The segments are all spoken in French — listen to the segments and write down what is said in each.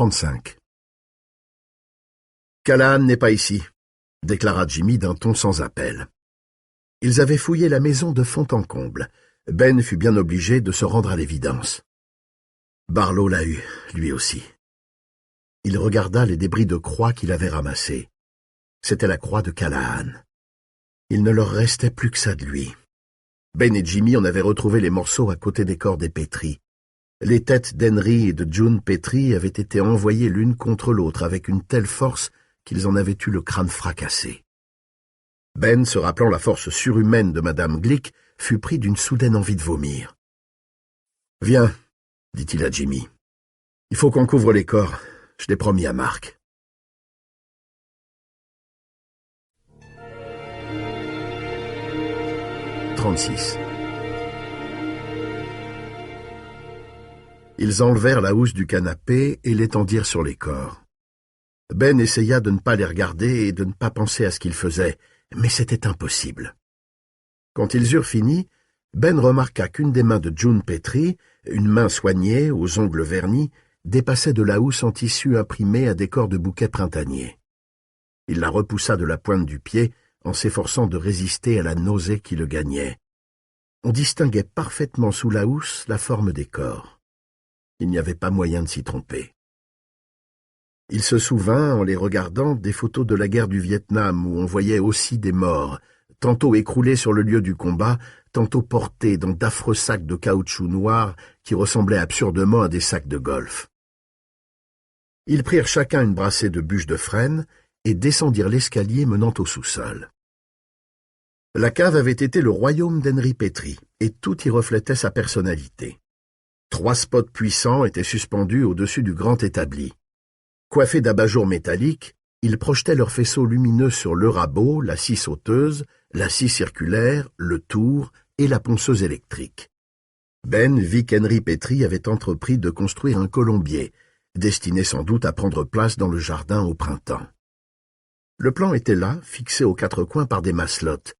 35. Callahan n'est pas ici, déclara Jimmy d'un ton sans appel. Ils avaient fouillé la maison de fond en comble. Ben fut bien obligé de se rendre à l'évidence. Barlow l'a eu, lui aussi. Il regarda les débris de croix qu'il avait ramassés. C'était la croix de Callahan. Il ne leur restait plus que ça de lui. Ben et Jimmy en avaient retrouvé les morceaux à côté des corps des Petrie. Les têtes d'Henry et de June Petrie avaient été envoyées l'une contre l'autre avec une telle force qu'ils en avaient eu le crâne fracassé. Ben, se rappelant la force surhumaine de Madame Glick, fut pris d'une soudaine envie de vomir. « Viens, » dit-il à Jimmy. « Il faut qu'on couvre les corps. Je l'ai promis à Marc. » 36. Ils enlevèrent la housse du canapé et l'étendirent sur les corps. Ben essaya de ne pas les regarder et de ne pas penser à ce qu'ils faisaient, mais c'était impossible. Quand ils eurent fini, Ben remarqua qu'une des mains de June Petrie, une main soignée, aux ongles vernis, dépassait de la housse en tissu imprimé à décor de bouquets printaniers. Il la repoussa de la pointe du pied en s'efforçant de résister à la nausée qui le gagnait. On distinguait parfaitement sous la housse la forme des corps. Il n'y avait pas moyen de s'y tromper. Il se souvint, en les regardant, des photos de la guerre du Vietnam où on voyait aussi des morts, tantôt écroulés sur le lieu du combat, tantôt portés dans d'affreux sacs de caoutchouc noir qui ressemblaient absurdement à des sacs de golf. Ils prirent chacun une brassée de bûches de frêne et descendirent l'escalier menant au sous-sol. La cave avait été le royaume d'Henry Petrie, et tout y reflétait sa personnalité. 3 spots puissants étaient suspendus au-dessus du grand établi. Coiffés d'abat-jour métalliques, ils projetaient leurs faisceaux lumineux sur le rabot, la scie sauteuse, la scie circulaire, le tour et la ponceuse électrique. Ben vit qu'Henry Petrie avait entrepris de construire un colombier, destiné sans doute à prendre place dans le jardin au printemps. Le plan était là, fixé aux 4 coins par des maslottes.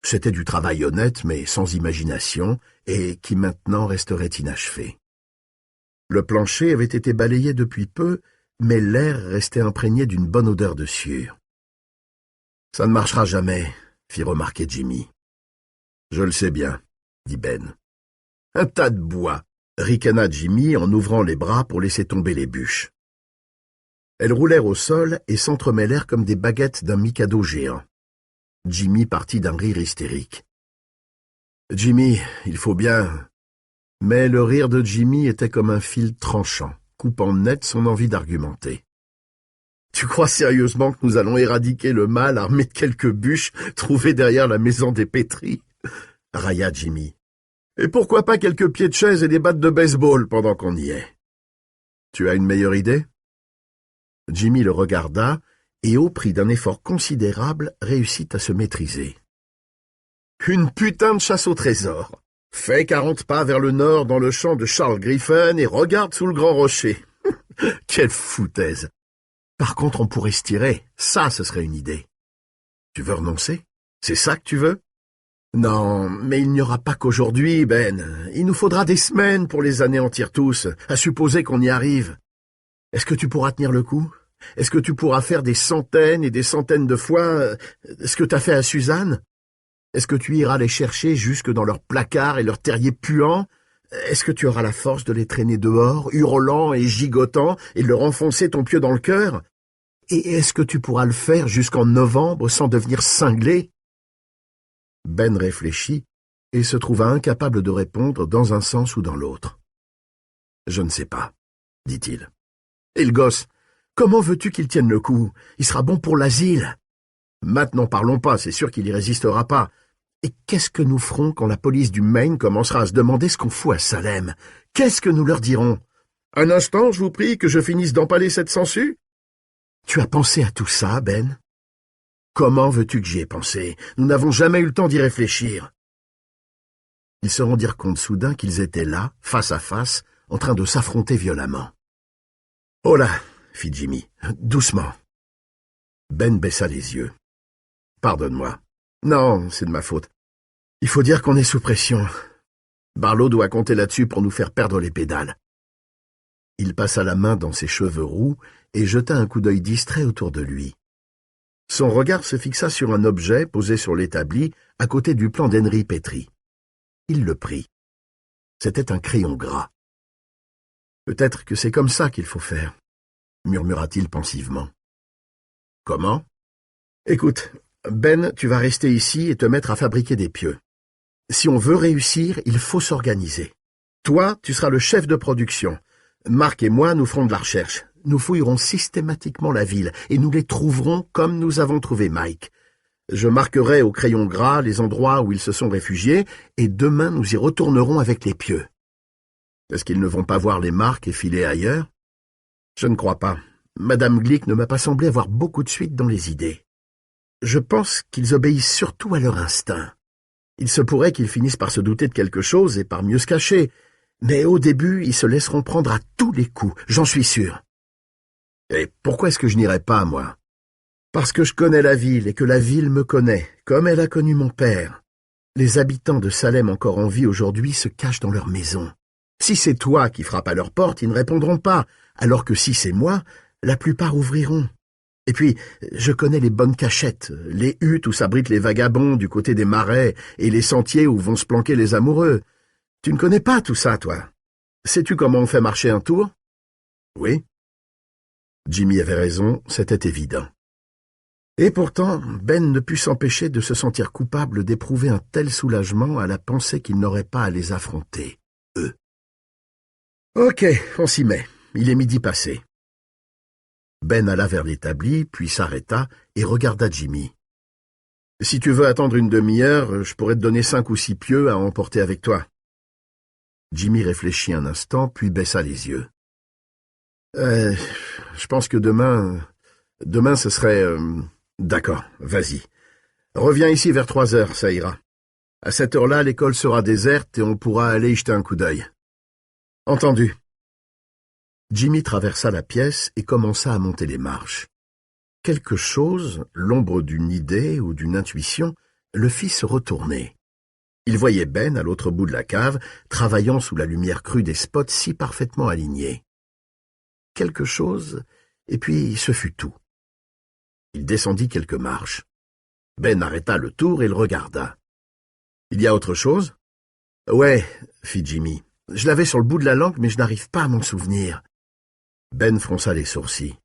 C'était du travail honnête, mais sans imagination, et qui maintenant resterait inachevé. Le plancher avait été balayé depuis peu, mais l'air restait imprégné d'une bonne odeur de sueur. « Ça ne marchera jamais, » fit remarquer Jimmy. « Je le sais bien, » dit Ben. « Un tas de bois !» ricana Jimmy en ouvrant les bras pour laisser tomber les bûches. Elles roulèrent au sol et s'entremêlèrent comme des baguettes d'un mikado géant. Jimmy partit d'un rire hystérique. « Jimmy, il faut bien... » Mais le rire de Jimmy était comme un fil tranchant, coupant net son envie d'argumenter. « Tu crois sérieusement que nous allons éradiquer le mal armés de quelques bûches trouvées derrière la maison des Petrie ?» railla Jimmy. « Et pourquoi pas quelques pieds de chaise et des battes de baseball pendant qu'on y est? Tu as une meilleure idée ?» Jimmy le regarda et, au prix d'un effort considérable, réussit à se maîtriser. « Une putain de chasse au trésor. Fais 40 pas vers le nord dans le champ de Charles Griffin et regarde sous le grand rocher. Quelle foutaise! Par contre, on pourrait se tirer. Ça, ce serait une idée. Tu veux renoncer? C'est ça que tu veux? Non, mais il n'y aura pas qu'aujourd'hui, Ben. Il nous faudra des semaines pour les anéantir tous, à supposer qu'on y arrive. Est-ce que tu pourras tenir le coup? Est-ce que tu pourras faire des centaines et des centaines de fois ce que t'as fait à Suzanne? Est-ce que tu iras les chercher jusque dans leurs placards et leurs terriers puants? Est-ce que tu auras la force de les traîner dehors, hurlant et gigotant, et de leur enfoncer ton pieu dans le cœur? Et est-ce que tu pourras le faire jusqu'en novembre sans devenir cinglé? Ben réfléchit et se trouva incapable de répondre dans un sens ou dans l'autre. « Je ne sais pas, » dit-il. « Et le gosse, comment veux-tu qu'il tienne le coup? Il sera bon pour l'asile. Maintenant parlons pas, c'est sûr qu'il y résistera pas. Et qu'est-ce que nous ferons quand la police du Maine commencera à se demander ce qu'on fout à Salem? Qu'est-ce que nous leur dirons? Un instant, je vous prie, que je finisse d'empaler cette sangsue? Tu as pensé à tout ça, Ben? Comment veux-tu que j'y ai pensé? Nous n'avons jamais eu le temps d'y réfléchir. » Ils se rendirent compte soudain qu'ils étaient là, face à face, en train de s'affronter violemment. « Oh là !» fit Jimmy. « Doucement. » Ben baissa les yeux. « Pardonne-moi. Non, c'est de ma faute. Il faut dire qu'on est sous pression. Barlow doit compter là-dessus pour nous faire perdre les pédales. » Il passa la main dans ses cheveux roux et jeta un coup d'œil distrait autour de lui. Son regard se fixa sur un objet posé sur l'établi à côté du plan d'Henry Petrie. Il le prit. C'était un crayon gras. « Peut-être que c'est comme ça qu'il faut faire, » murmura-t-il pensivement. « Comment ? Écoute, Ben, tu vas rester ici et te mettre à fabriquer des pieux. Si on veut réussir, il faut s'organiser. Toi, tu seras le chef de production. Marc et moi, nous ferons de la recherche. Nous fouillerons systématiquement la ville et nous les trouverons comme nous avons trouvé Mike. Je marquerai au crayon gras les endroits où ils se sont réfugiés et demain nous y retournerons avec les pieux. Est-ce qu'ils ne vont pas voir les marques et filer ailleurs? Je ne crois pas. Madame Glick ne m'a pas semblé avoir beaucoup de suite dans les idées. Je pense qu'ils obéissent surtout à leur instinct. Il se pourrait qu'ils finissent par se douter de quelque chose et par mieux se cacher, mais au début, ils se laisseront prendre à tous les coups, j'en suis sûr. Et pourquoi est-ce que je n'irai pas, moi? Parce que je connais la ville et que la ville me connaît, comme elle a connu mon père. Les habitants de Salem encore en vie aujourd'hui se cachent dans leur maison. Si c'est toi qui frappes à leur porte, ils ne répondront pas, alors que si c'est moi, la plupart ouvriront. Et puis, je connais les bonnes cachettes, les huttes où s'abritent les vagabonds du côté des marais et les sentiers où vont se planquer les amoureux. Tu ne connais pas tout ça, toi. Sais-tu comment on fait marcher un tour? Oui. Jimmy avait raison, c'était évident. Et pourtant, Ben ne put s'empêcher de se sentir coupable d'éprouver un tel soulagement à la pensée qu'il n'aurait pas à les affronter, eux. Ok, on s'y met. Il est midi passé. Ben alla vers l'établi, puis s'arrêta et regarda Jimmy. « Si tu veux attendre une demi-heure, je pourrais te donner 5 ou 6 pieux à emporter avec toi. » Jimmy réfléchit un instant, puis baissa les yeux. « Je pense que demain ce serait... D'accord, vas-y. Reviens ici vers 3 heures, ça ira. À cette heure-là, l'école sera déserte et on pourra aller y jeter un coup d'œil. » Entendu. Jimmy traversa la pièce et commença à monter les marches. Quelque chose, l'ombre d'une idée ou d'une intuition, le fit se retourner. Il voyait Ben à l'autre bout de la cave, travaillant sous la lumière crue des spots si parfaitement alignés. Quelque chose, et puis ce fut tout. Il descendit quelques marches. Ben arrêta le tour et le regarda. « Il y a autre chose ?»« Ouais, » fit Jimmy. « Je l'avais sur le bout de la langue, mais je n'arrive pas à m'en souvenir. » Ben fronça les sourcils.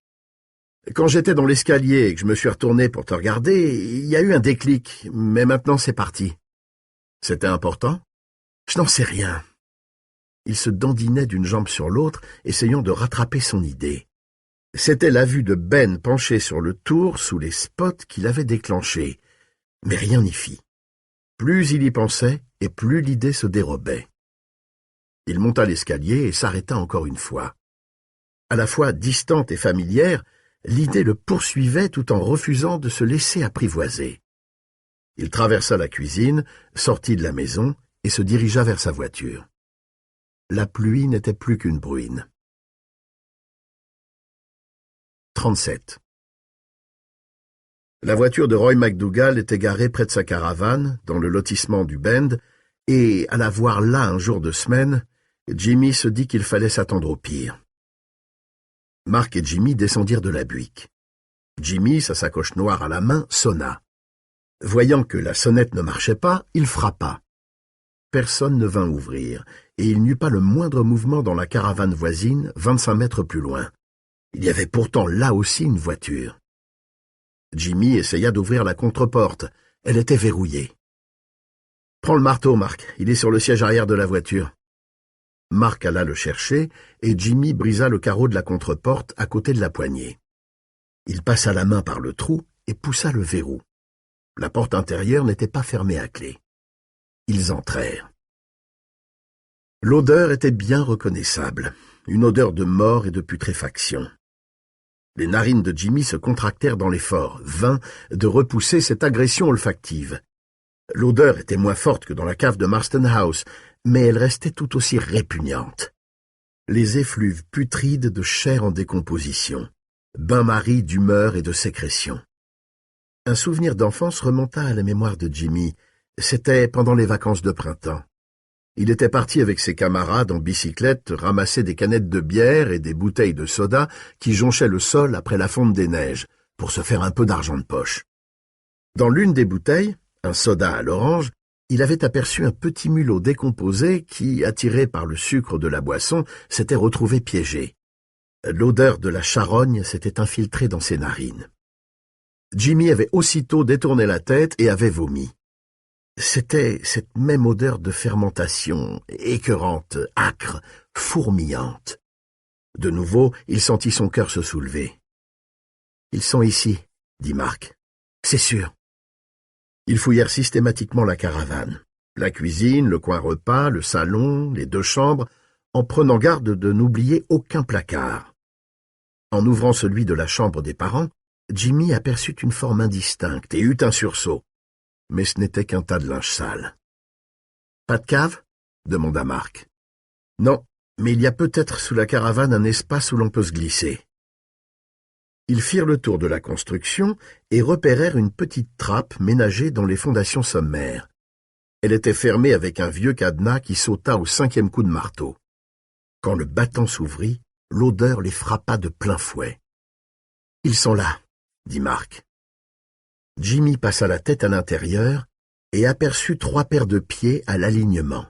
« Quand j'étais dans l'escalier et que je me suis retourné pour te regarder, il y a eu un déclic, mais maintenant c'est parti. » C'était important? Je n'en sais rien. Il se dandinait d'une jambe sur l'autre, essayant de rattraper son idée. C'était la vue de Ben penché sur le tour sous les spots qu'il avait déclenchés, mais rien n'y fit. Plus il y pensait, et plus l'idée se dérobait. Il monta l'escalier et s'arrêta encore une fois. À la fois distante et familière, l'idée le poursuivait tout en refusant de se laisser apprivoiser. Il traversa la cuisine, sortit de la maison et se dirigea vers sa voiture. La pluie n'était plus qu'une bruine. 37. La voiture de Roy McDougall était garée près de sa caravane, dans le lotissement du Bend, et, à la voir là un jour de semaine, Jimmy se dit qu'il fallait s'attendre au pire. Marc et Jimmy descendirent de la buick. Jimmy, sa sacoche noire à la main, sonna. Voyant que la sonnette ne marchait pas, il frappa. Personne ne vint ouvrir, et il n'y eut pas le moindre mouvement dans la caravane voisine, 25 mètres plus loin. Il y avait pourtant là aussi une voiture. Jimmy essaya d'ouvrir la contre-porte. Elle était verrouillée. « Prends le marteau, Marc. Il est sur le siège arrière de la voiture. » Marc alla le chercher, et Jimmy brisa le carreau de la contre-porte à côté de la poignée. Il passa la main par le trou et poussa le verrou. La porte intérieure n'était pas fermée à clé. Ils entrèrent. L'odeur était bien reconnaissable, une odeur de mort et de putréfaction. Les narines de Jimmy se contractèrent dans l'effort, vain, de repousser cette agression olfactive. L'odeur était moins forte que dans la cave de Marston House, mais elle restait tout aussi répugnante. Les effluves putrides de chair en décomposition, bain-marie d'humeur et de sécrétion. Un souvenir d'enfance remonta à la mémoire de Jimmy. C'était pendant les vacances de printemps. Il était parti avec ses camarades en bicyclette ramasser des canettes de bière et des bouteilles de soda qui jonchaient le sol après la fonte des neiges, pour se faire un peu d'argent de poche. Dans l'une des bouteilles, un soda à l'orange, il avait aperçu un petit mulot décomposé qui, attiré par le sucre de la boisson, s'était retrouvé piégé. L'odeur de la charogne s'était infiltrée dans ses narines. Jimmy avait aussitôt détourné la tête et avait vomi. C'était cette même odeur de fermentation, écœurante, âcre, fourmillante. De nouveau, il sentit son cœur se soulever. « Ils sont ici, » dit Marc. « C'est sûr. » Ils fouillèrent systématiquement la caravane, la cuisine, le coin repas, le salon, les 2 chambres, en prenant garde de n'oublier aucun placard. En ouvrant celui de la chambre des parents, Jimmy aperçut une forme indistincte et eut un sursaut. Mais ce n'était qu'un tas de linge sale. « Pas de cave ?» demanda Marc. « Non, mais il y a peut-être sous la caravane un espace où l'on peut se glisser. » Ils firent le tour de la construction et repérèrent une petite trappe ménagée dans les fondations sommaires. Elle était fermée avec un vieux cadenas qui sauta au 5e coup de marteau. Quand le battant s'ouvrit, l'odeur les frappa de plein fouet. « Ils sont là », dit Marc. Jimmy passa la tête à l'intérieur et aperçut 3 paires de pieds à l'alignement.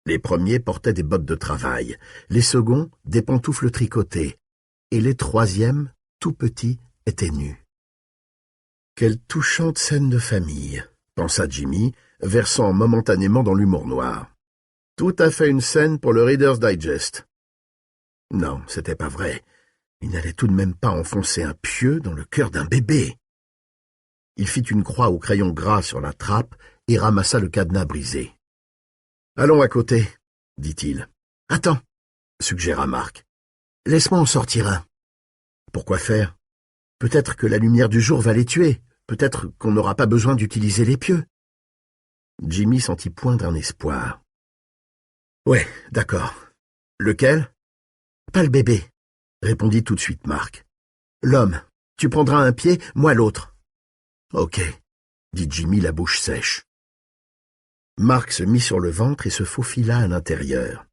Les premiers portaient des bottes de travail, les seconds des pantoufles tricotées, et les troisièmes, tout petits, étaient nus. Quelle touchante scène de famille, pensa Jimmy, versant momentanément dans l'humour noir. Tout à fait une scène pour le Reader's Digest. Non, c'était pas vrai. Il n'allait tout de même pas enfoncer un pieu dans le cœur d'un bébé. Il fit une croix au crayon gras sur la trappe et ramassa le cadenas brisé. « Allons à côté, » dit-il. « Attends, » suggéra Marc. « Laisse-moi en sortir un. » Pourquoi faire? Peut-être que la lumière du jour va les tuer. Peut-être qu'on n'aura pas besoin d'utiliser les pieux. Jimmy sentit poindre un espoir. « Ouais, d'accord. Lequel? »« Pas le bébé, » répondit tout de suite Marc. « L'homme. Tu prendras un pied, moi l'autre. »« Ok, » dit Jimmy la bouche sèche. Marc se mit sur le ventre et se faufila à l'intérieur.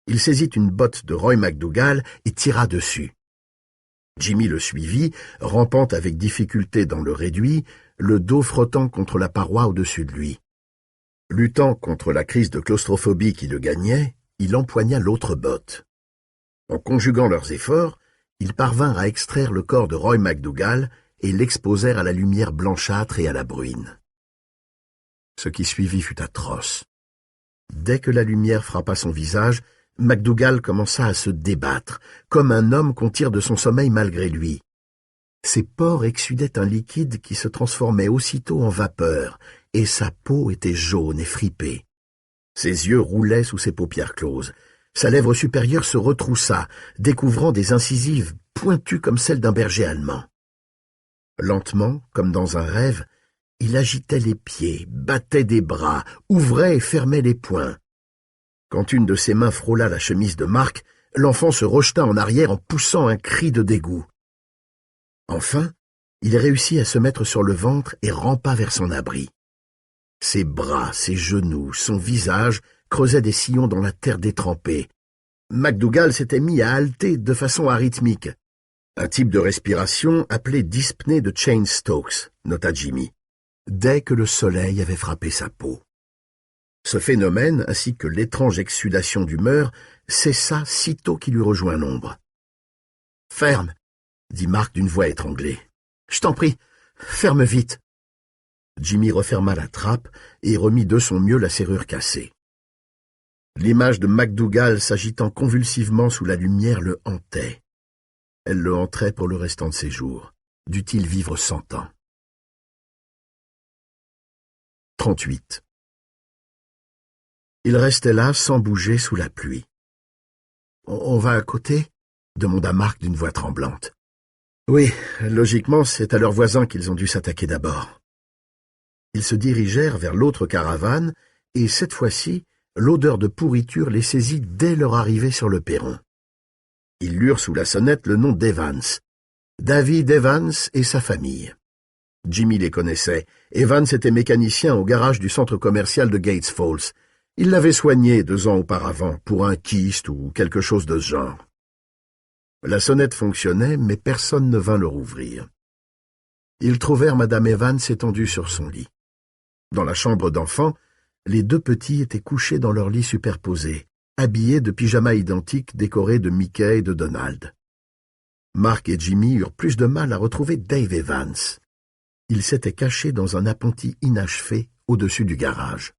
Il saisit une botte de Roy McDougall et tira dessus. Jimmy le suivit, rampant avec difficulté dans le réduit, le dos frottant contre la paroi au-dessus de lui. Luttant contre la crise de claustrophobie qui le gagnait, il empoigna l'autre botte. En conjuguant leurs efforts, ils parvinrent à extraire le corps de Roy McDougall et l'exposèrent à la lumière blanchâtre et à la bruine. Ce qui suivit fut atroce. Dès que la lumière frappa son visage, McDougall commença à se débattre, comme un homme qu'on tire de son sommeil malgré lui. Ses pores exsudaient un liquide qui se transformait aussitôt en vapeur, et sa peau était jaune et fripée. Ses yeux roulaient sous ses paupières closes. Sa lèvre supérieure se retroussa, découvrant des incisives pointues comme celles d'un berger allemand. Lentement, comme dans un rêve, il agitait les pieds, battait des bras, ouvrait et fermait les poings. Quand une de ses mains frôla la chemise de Marc, l'enfant se rejeta en arrière en poussant un cri de dégoût. Enfin, il réussit à se mettre sur le ventre et rampa vers son abri. Ses bras, ses genoux, son visage creusaient des sillons dans la terre détrempée. McDougall s'était mis à halter de façon arythmique. Un type de respiration appelé dyspnée de Cheyne-Stokes, nota Jimmy, dès que le soleil avait frappé sa peau. Ce phénomène, ainsi que l'étrange exsudation d'humeur, cessa sitôt qu'il eut rejoint l'ombre. « Ferme !» dit Marc d'une voix étranglée. « Je t'en prie, ferme vite !» Jimmy referma la trappe et remit de son mieux la serrure cassée. L'image de McDougall s'agitant convulsivement sous la lumière le hantait. Elle le hanterait pour le restant de ses jours. Dût-il vivre 100 ans? 38. Il restait là sans bouger sous la pluie. « On va à côté ?» demanda Marc d'une voix tremblante. « Oui, logiquement, c'est à leurs voisins qu'ils ont dû s'attaquer d'abord. » Ils se dirigèrent vers l'autre caravane, et cette fois-ci, l'odeur de pourriture les saisit dès leur arrivée sur le perron. Ils lurent sous la sonnette le nom d'Evans. David Evans et sa famille. Jimmy les connaissait. Evans était mécanicien au garage du centre commercial de Gates Falls. Il l'avait soigné 2 ans auparavant pour un kyste ou quelque chose de ce genre. La sonnette fonctionnait, mais personne ne vint leur ouvrir. Ils trouvèrent Madame Evans étendue sur son lit. Dans la chambre d'enfants, les 2 petits étaient couchés dans leur lit superposés, habillés de pyjamas identiques décorés de Mickey et de Donald. Mark et Jimmy eurent plus de mal à retrouver Dave Evans. Il s'était caché dans un appentis inachevé au-dessus du garage.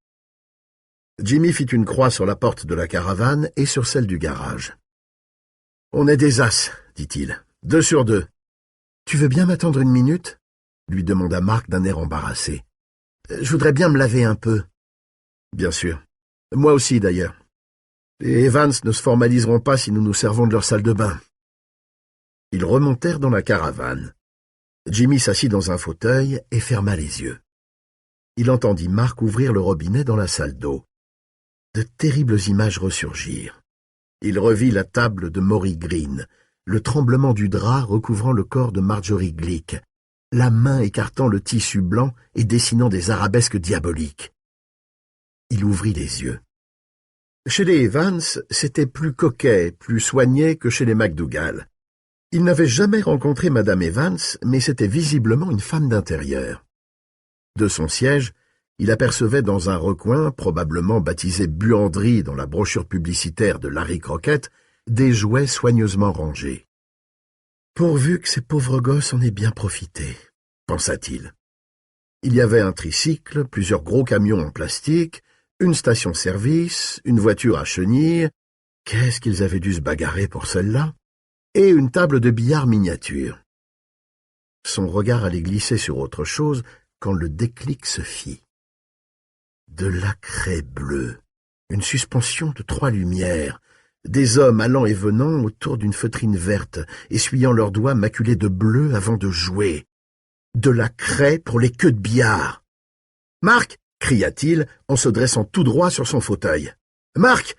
Jimmy fit une croix sur la porte de la caravane et sur celle du garage. « On est des as, dit-il. 2 sur 2. Tu veux bien m'attendre 1 minute ?» lui demanda Mark d'un air embarrassé. « Je voudrais bien me laver un peu. »« Bien sûr. Moi aussi, d'ailleurs. Les Evans ne se formaliseront pas si nous nous servons de leur salle de bain. » Ils remontèrent dans la caravane. Jimmy s'assit dans un fauteuil et ferma les yeux. Il entendit Mark ouvrir le robinet dans la salle d'eau. De terribles images ressurgirent. Il revit la table de Maury Green, le tremblement du drap recouvrant le corps de Marjorie Glick, la main écartant le tissu blanc et dessinant des arabesques diaboliques. Il ouvrit les yeux. Chez les Evans, c'était plus coquet, plus soigné que chez les McDougall. Il n'avait jamais rencontré Madame Evans, mais c'était visiblement une femme d'intérieur. De son siège, il apercevait dans un recoin, probablement baptisé buanderie dans la brochure publicitaire de Larry Crockett, des jouets soigneusement rangés. « Pourvu que ces pauvres gosses en aient bien profité », pensa-t-il. Il y avait un tricycle, plusieurs gros camions en plastique, une station-service, une voiture à chenilles, qu'est-ce qu'ils avaient dû se bagarrer pour celle-là, et une table de billard miniature. Son regard allait glisser sur autre chose quand le déclic se fit. De la craie bleue, une suspension de 3 lumières, des hommes allant et venant autour d'une feutrine verte, essuyant leurs doigts maculés de bleu avant de jouer. De la craie pour les queues de billard. « Marc !» cria-t-il en se dressant tout droit sur son fauteuil. « Marc !»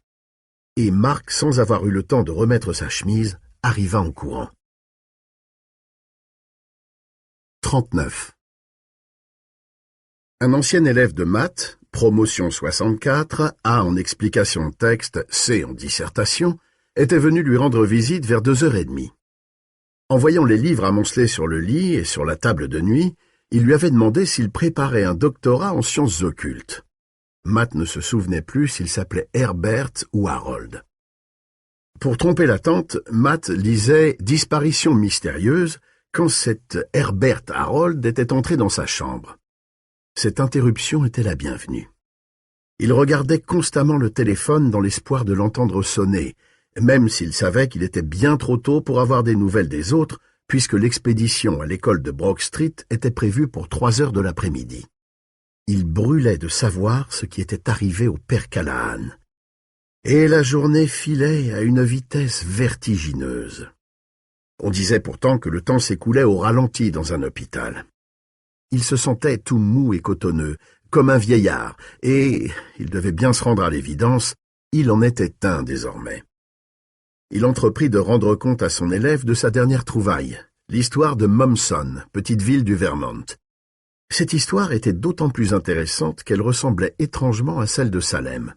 Et Marc, sans avoir eu le temps de remettre sa chemise, arriva en courant. 39. Un ancien élève de maths, promotion 64, A en explication de texte, C en dissertation, était venu lui rendre visite vers 2h30. En voyant les livres amoncelés sur le lit et sur la table de nuit, il lui avait demandé s'il préparait un doctorat en sciences occultes. Matt ne se souvenait plus s'il s'appelait Herbert ou Harold. Pour tromper la tante, Matt lisait « Disparition mystérieuse » quand cet Herbert Harold était entré dans sa chambre. Cette interruption était la bienvenue. Il regardait constamment le téléphone dans l'espoir de l'entendre sonner, même s'il savait qu'il était bien trop tôt pour avoir des nouvelles des autres, puisque l'expédition à l'école de Brock Street était prévue pour 3 heures de l'après-midi. Il brûlait de savoir ce qui était arrivé au père Callahan. Et la journée filait à une vitesse vertigineuse. On disait pourtant que le temps s'écoulait au ralenti dans un hôpital. Il se sentait tout mou et cotonneux, comme un vieillard, et, il devait bien se rendre à l'évidence, il en était un désormais. Il entreprit de rendre compte à son élève de sa dernière trouvaille, l'histoire de Mommsen, petite ville du Vermont. Cette histoire était d'autant plus intéressante qu'elle ressemblait étrangement à celle de Salem.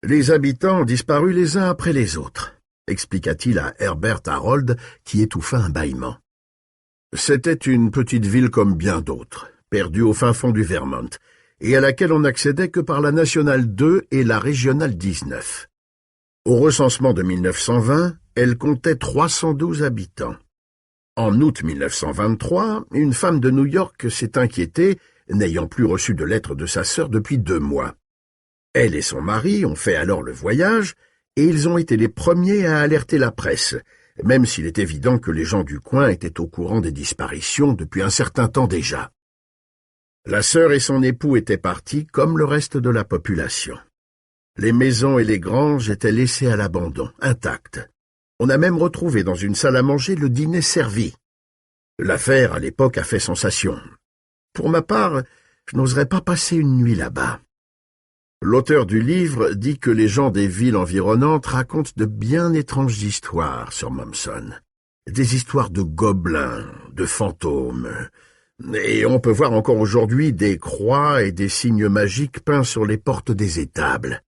Les habitants ont disparu les uns après les autres, expliqua-t-il à Herbert Harold, qui étouffa un bâillement. C'était une petite ville comme bien d'autres, perdue au fin fond du Vermont, et à laquelle on n'accédait que par la Nationale 2 et la Régionale 19. Au recensement de 1920, elle comptait 312 habitants. En août 1923, une femme de New York s'est inquiétée, n'ayant plus reçu de lettre de sa sœur depuis 2 mois. Elle et son mari ont fait alors le voyage, et ils ont été les premiers à alerter la presse, même s'il est évident que les gens du coin étaient au courant des disparitions depuis un certain temps déjà. La sœur et son époux étaient partis comme le reste de la population. Les maisons et les granges étaient laissées à l'abandon, intactes. On a même retrouvé dans une salle à manger le dîner servi. L'affaire, à l'époque, a fait sensation. Pour ma part, je n'oserais pas passer une nuit là-bas. L'auteur du livre dit que les gens des villes environnantes racontent de bien étranges histoires sur Mommsen. Des histoires de gobelins, de fantômes, Et on peut voir encore aujourd'hui des croix et des signes magiques peints sur les portes des étables.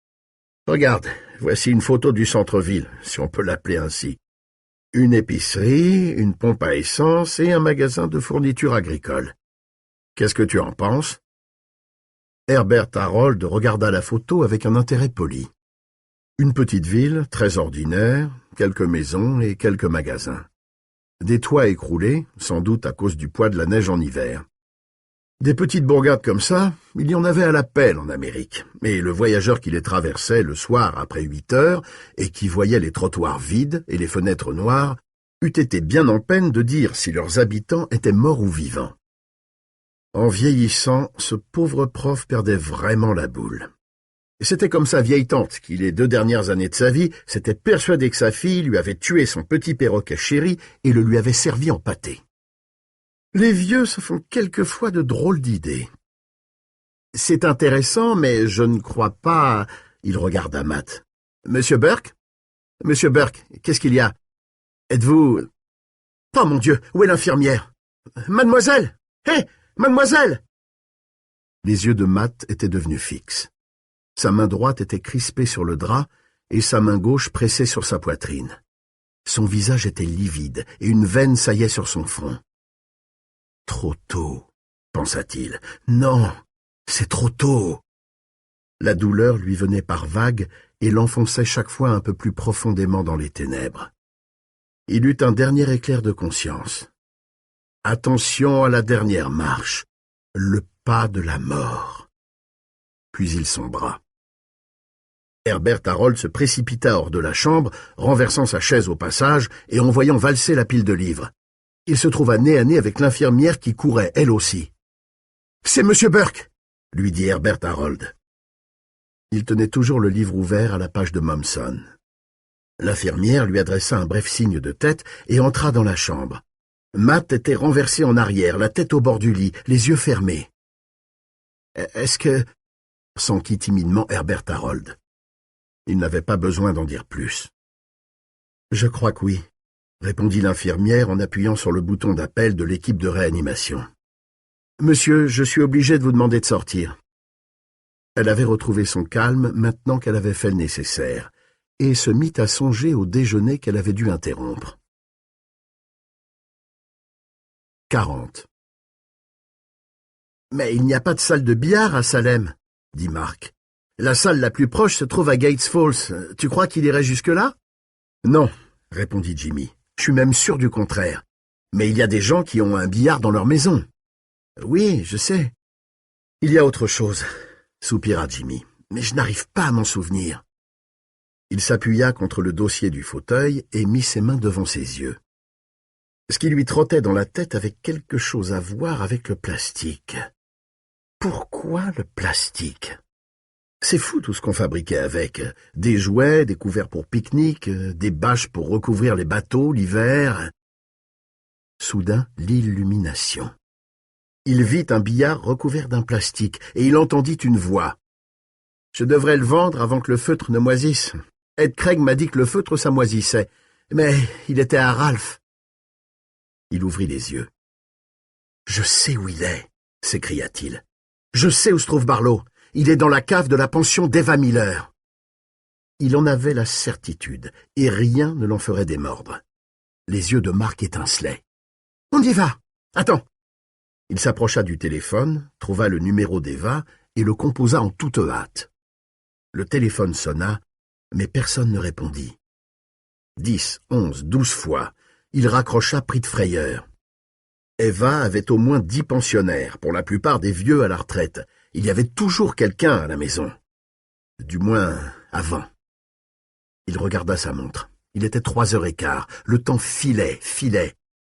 Regarde, voici une photo du centre-ville, si on peut l'appeler ainsi. Une épicerie, une pompe à essence et un magasin de fournitures agricoles. Qu'est-ce que tu en penses? Herbert Harold regarda la photo avec un intérêt poli. Une petite ville, très ordinaire, quelques maisons et quelques magasins. Des toits écroulés, sans doute à cause du poids de la neige en hiver. Des petites bourgades comme ça, il y en avait à la pelle en Amérique, mais le voyageur qui les traversait le soir après 8 heures et qui voyait les trottoirs vides et les fenêtres noires eût été bien en peine de dire si leurs habitants étaient morts ou vivants. En vieillissant, ce pauvre prof perdait vraiment la boule. C'était comme sa vieille tante qui, les 2 dernières années de sa vie, s'était persuadée que sa fille lui avait tué son petit perroquet chéri et le lui avait servi en pâté. Les vieux se font quelquefois de drôles d'idées. C'est intéressant, mais je ne crois pas... Il regarda Matt. Monsieur Burke? Monsieur Burke, qu'est-ce qu'il y a? Êtes-vous... Oh mon Dieu, où est l'infirmière? Mademoiselle! Hé, mademoiselle! Les yeux de Matt étaient devenus fixes. Sa main droite était crispée sur le drap et sa main gauche pressée sur sa poitrine. Son visage était livide et une veine saillait sur son front. Trop tôt, pensa-t-il. Non, c'est trop tôt. La douleur lui venait par vagues et l'enfonçait chaque fois un peu plus profondément dans les ténèbres. Il eut un dernier éclair de conscience. Attention à la dernière marche, le pas de la mort. Puis il sombra. Herbert Harold se précipita hors de la chambre, renversant sa chaise au passage et en voyant valser la pile de livres. Il se trouva nez à nez avec l'infirmière qui courait, elle aussi. « C'est Monsieur Burke !» lui dit Herbert Harold. Il tenait toujours le livre ouvert à la page de Mommsen. L'infirmière lui adressa un bref signe de tête et entra dans la chambre. Matt était renversé en arrière, la tête au bord du lit, les yeux fermés. « Est-ce que... » s'enquit timidement Herbert Harold. Il n'avait pas besoin d'en dire plus. « Je crois que oui, » répondit l'infirmière en appuyant sur le bouton d'appel de l'équipe de réanimation. « Monsieur, je suis obligé de vous demander de sortir. » Elle avait retrouvé son calme maintenant qu'elle avait fait le nécessaire, et se mit à songer au déjeuner qu'elle avait dû interrompre. 40. « Mais il n'y a pas de salle de billard à Salem, » dit Mark. « La salle la plus proche se trouve à Gates Falls. Tu crois qu'il irait jusque-là? » « Non, » répondit Jimmy. « Je suis même sûr du contraire. Mais il y a des gens qui ont un billard dans leur maison. »« Oui, je sais. »« Il y a autre chose, » soupira Jimmy, « mais je n'arrive pas à m'en souvenir. » Il s'appuya contre le dossier du fauteuil et mit ses mains devant ses yeux. Ce qui lui trottait dans la tête avait quelque chose à voir avec le plastique. Pourquoi le plastique? C'est fou tout ce qu'on fabriquait avec. Des jouets, des couverts pour pique-nique, des bâches pour recouvrir les bateaux l'hiver. Soudain, l'illumination. Il vit un billard recouvert d'un plastique et il entendit une voix. « Je devrais le vendre avant que le feutre ne moisisse. Ed Craig m'a dit que le feutre ça moisissait, mais il était à Ralph. » Il ouvrit les yeux. « Je sais où il est, » s'écria-t-il. « Je sais où se trouve Barlow. Il est dans la cave de la pension d'Eva Miller. » Il en avait la certitude, et rien ne l'en ferait démordre. Les yeux de Mark étincelaient. « On y va! Attends !» Il s'approcha du téléphone, trouva le numéro d'Eva et le composa en toute hâte. Le téléphone sonna, mais personne ne répondit. 10, 11, 12 fois, il raccrocha pris de frayeur. Eva avait au moins 10 pensionnaires, pour la plupart des vieux à la retraite. Il y avait toujours quelqu'un à la maison. Du moins, avant. Il regarda sa montre. Il était 3h15. Le temps filait.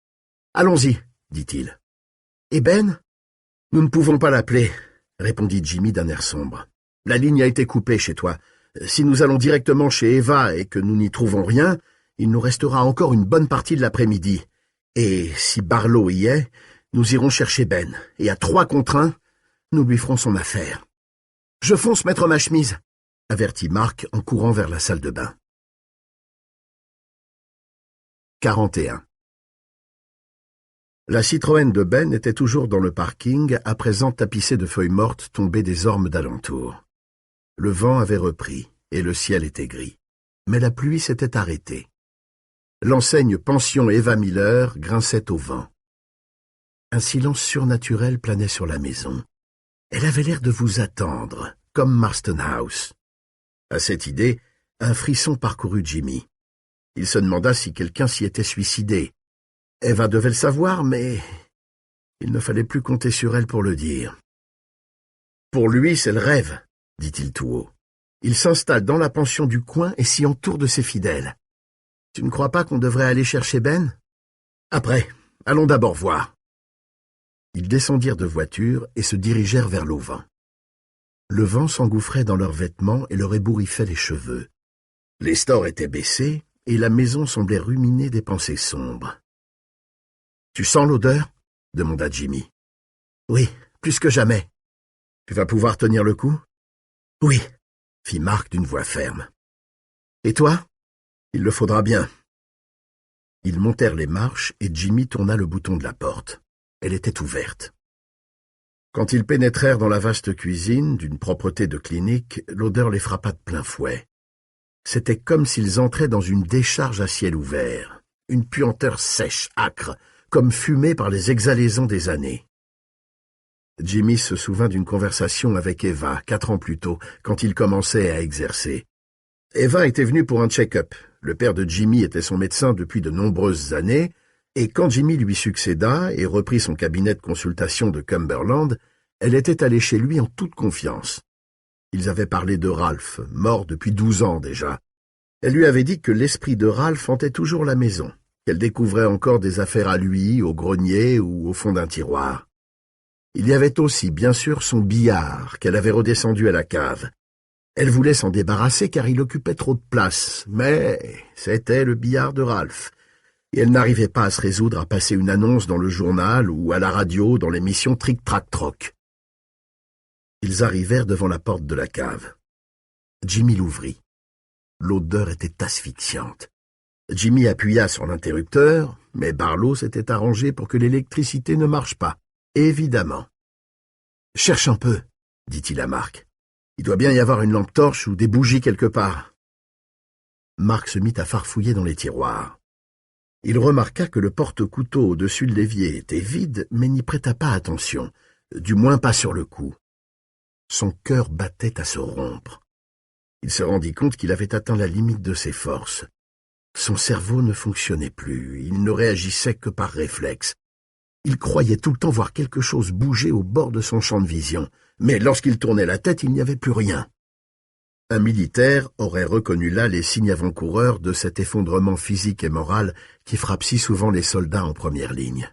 « Allons-y, » dit-il. « Et Ben ? » « Nous ne pouvons pas l'appeler, » répondit Jimmy d'un air sombre. « La ligne a été coupée chez toi. Si nous allons directement chez Eva et que nous n'y trouvons rien, il nous restera encore une bonne partie de l'après-midi. Et si Barlow y est, nous irons chercher Ben. Et à 3 contre 1, nous lui ferons son affaire. »« Je fonce mettre ma chemise, » avertit Mark en courant vers la salle de bain. 41. La Citroën de Ben était toujours dans le parking, à présent tapissée de feuilles mortes tombées des ormes d'alentour. Le vent avait repris, et le ciel était gris. Mais la pluie s'était arrêtée. L'enseigne Pension Eva Miller grinçait au vent. Un silence surnaturel planait sur la maison. Elle avait l'air de vous attendre, comme Marston House. À cette idée, un frisson parcourut Jimmy. Il se demanda si quelqu'un s'y était suicidé. Eva devait le savoir, mais il ne fallait plus compter sur elle pour le dire. « Pour lui, c'est le rêve », dit-il tout haut. « Il s'installe dans la pension du coin et s'y entoure de ses fidèles. Tu ne crois pas qu'on devrait aller chercher Ben ? Après, allons d'abord voir. » Ils descendirent de voiture et se dirigèrent vers l'auvent. Le vent s'engouffrait dans leurs vêtements et leur ébouriffait les cheveux. Les stores étaient baissés et la maison semblait ruminer des pensées sombres. « Tu sens l'odeur » demanda Jimmy. « Oui, plus que jamais. Tu vas pouvoir tenir le coup ?»« Oui, » fit Mark d'une voix ferme. « Et toi ? Il le faudra bien. » Ils montèrent les marches et Jimmy tourna le bouton de la porte. Elle était ouverte. Quand ils pénétrèrent dans la vaste cuisine, d'une propreté de clinique, l'odeur les frappa de plein fouet. C'était comme s'ils entraient dans une décharge à ciel ouvert, une puanteur sèche, âcre, comme fumée par les exhalaisons des années. Jimmy se souvint d'une conversation avec Eva, 4 ans plus tôt, quand il commençait à exercer. Eva était venue pour un check-up. Le père de Jimmy était son médecin depuis de nombreuses années, et quand Jimmy lui succéda et reprit son cabinet de consultation de Cumberland, elle était allée chez lui en toute confiance. Ils avaient parlé de Ralph, mort depuis 12 ans déjà. Elle lui avait dit que l'esprit de Ralph hantait toujours la maison, qu'elle découvrait encore des affaires à lui, au grenier ou au fond d'un tiroir. Il y avait aussi, bien sûr, son billard, qu'elle avait redescendu à la cave. Elle voulait s'en débarrasser car il occupait trop de place, mais c'était le billard de Ralph, et elle n'arrivait pas à se résoudre à passer une annonce dans le journal ou à la radio dans l'émission Tric-Trac-Troc. Ils arrivèrent devant la porte de la cave. Jimmy l'ouvrit. L'odeur était asphyxiante. Jimmy appuya sur l'interrupteur, mais Barlow s'était arrangé pour que l'électricité ne marche pas, évidemment. « Cherche un peu, » dit-il à Mark. « Il doit bien y avoir une lampe torche ou des bougies quelque part. » Mark se mit à farfouiller dans les tiroirs. Il remarqua que le porte-couteau au-dessus de l'évier était vide, mais n'y prêta pas attention, du moins pas sur le coup. Son cœur battait à se rompre. Il se rendit compte qu'il avait atteint la limite de ses forces. Son cerveau ne fonctionnait plus, il ne réagissait que par réflexe. Il croyait tout le temps voir quelque chose bouger au bord de son champ de vision, mais lorsqu'il tournait la tête, il n'y avait plus rien. Un militaire aurait reconnu là les signes avant-coureurs de cet effondrement physique et moral qui frappe si souvent les soldats en première ligne.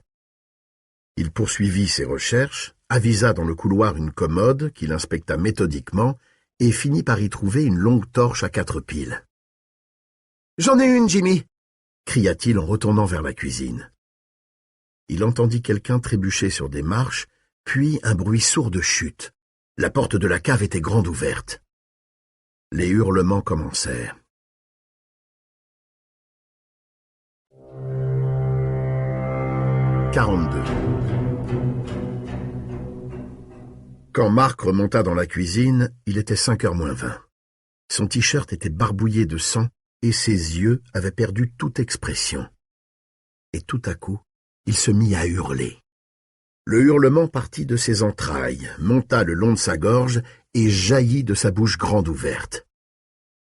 Il poursuivit ses recherches, avisa dans le couloir une commode qu'il inspecta méthodiquement et finit par y trouver une longue torche à 4 piles. « J'en ai une, Jimmy !» cria-t-il en retournant vers la cuisine. Il entendit quelqu'un trébucher sur des marches, puis un bruit sourd de chute. La porte de la cave était grande ouverte. Les hurlements commencèrent. « 42. Quand Mark remonta dans la cuisine, il était 5h moins 20. Son t-shirt était barbouillé de sang et ses yeux avaient perdu toute expression. Et tout à coup, il se mit à hurler. Le hurlement partit de ses entrailles, monta le long de sa gorge et jaillit de sa bouche grande ouverte.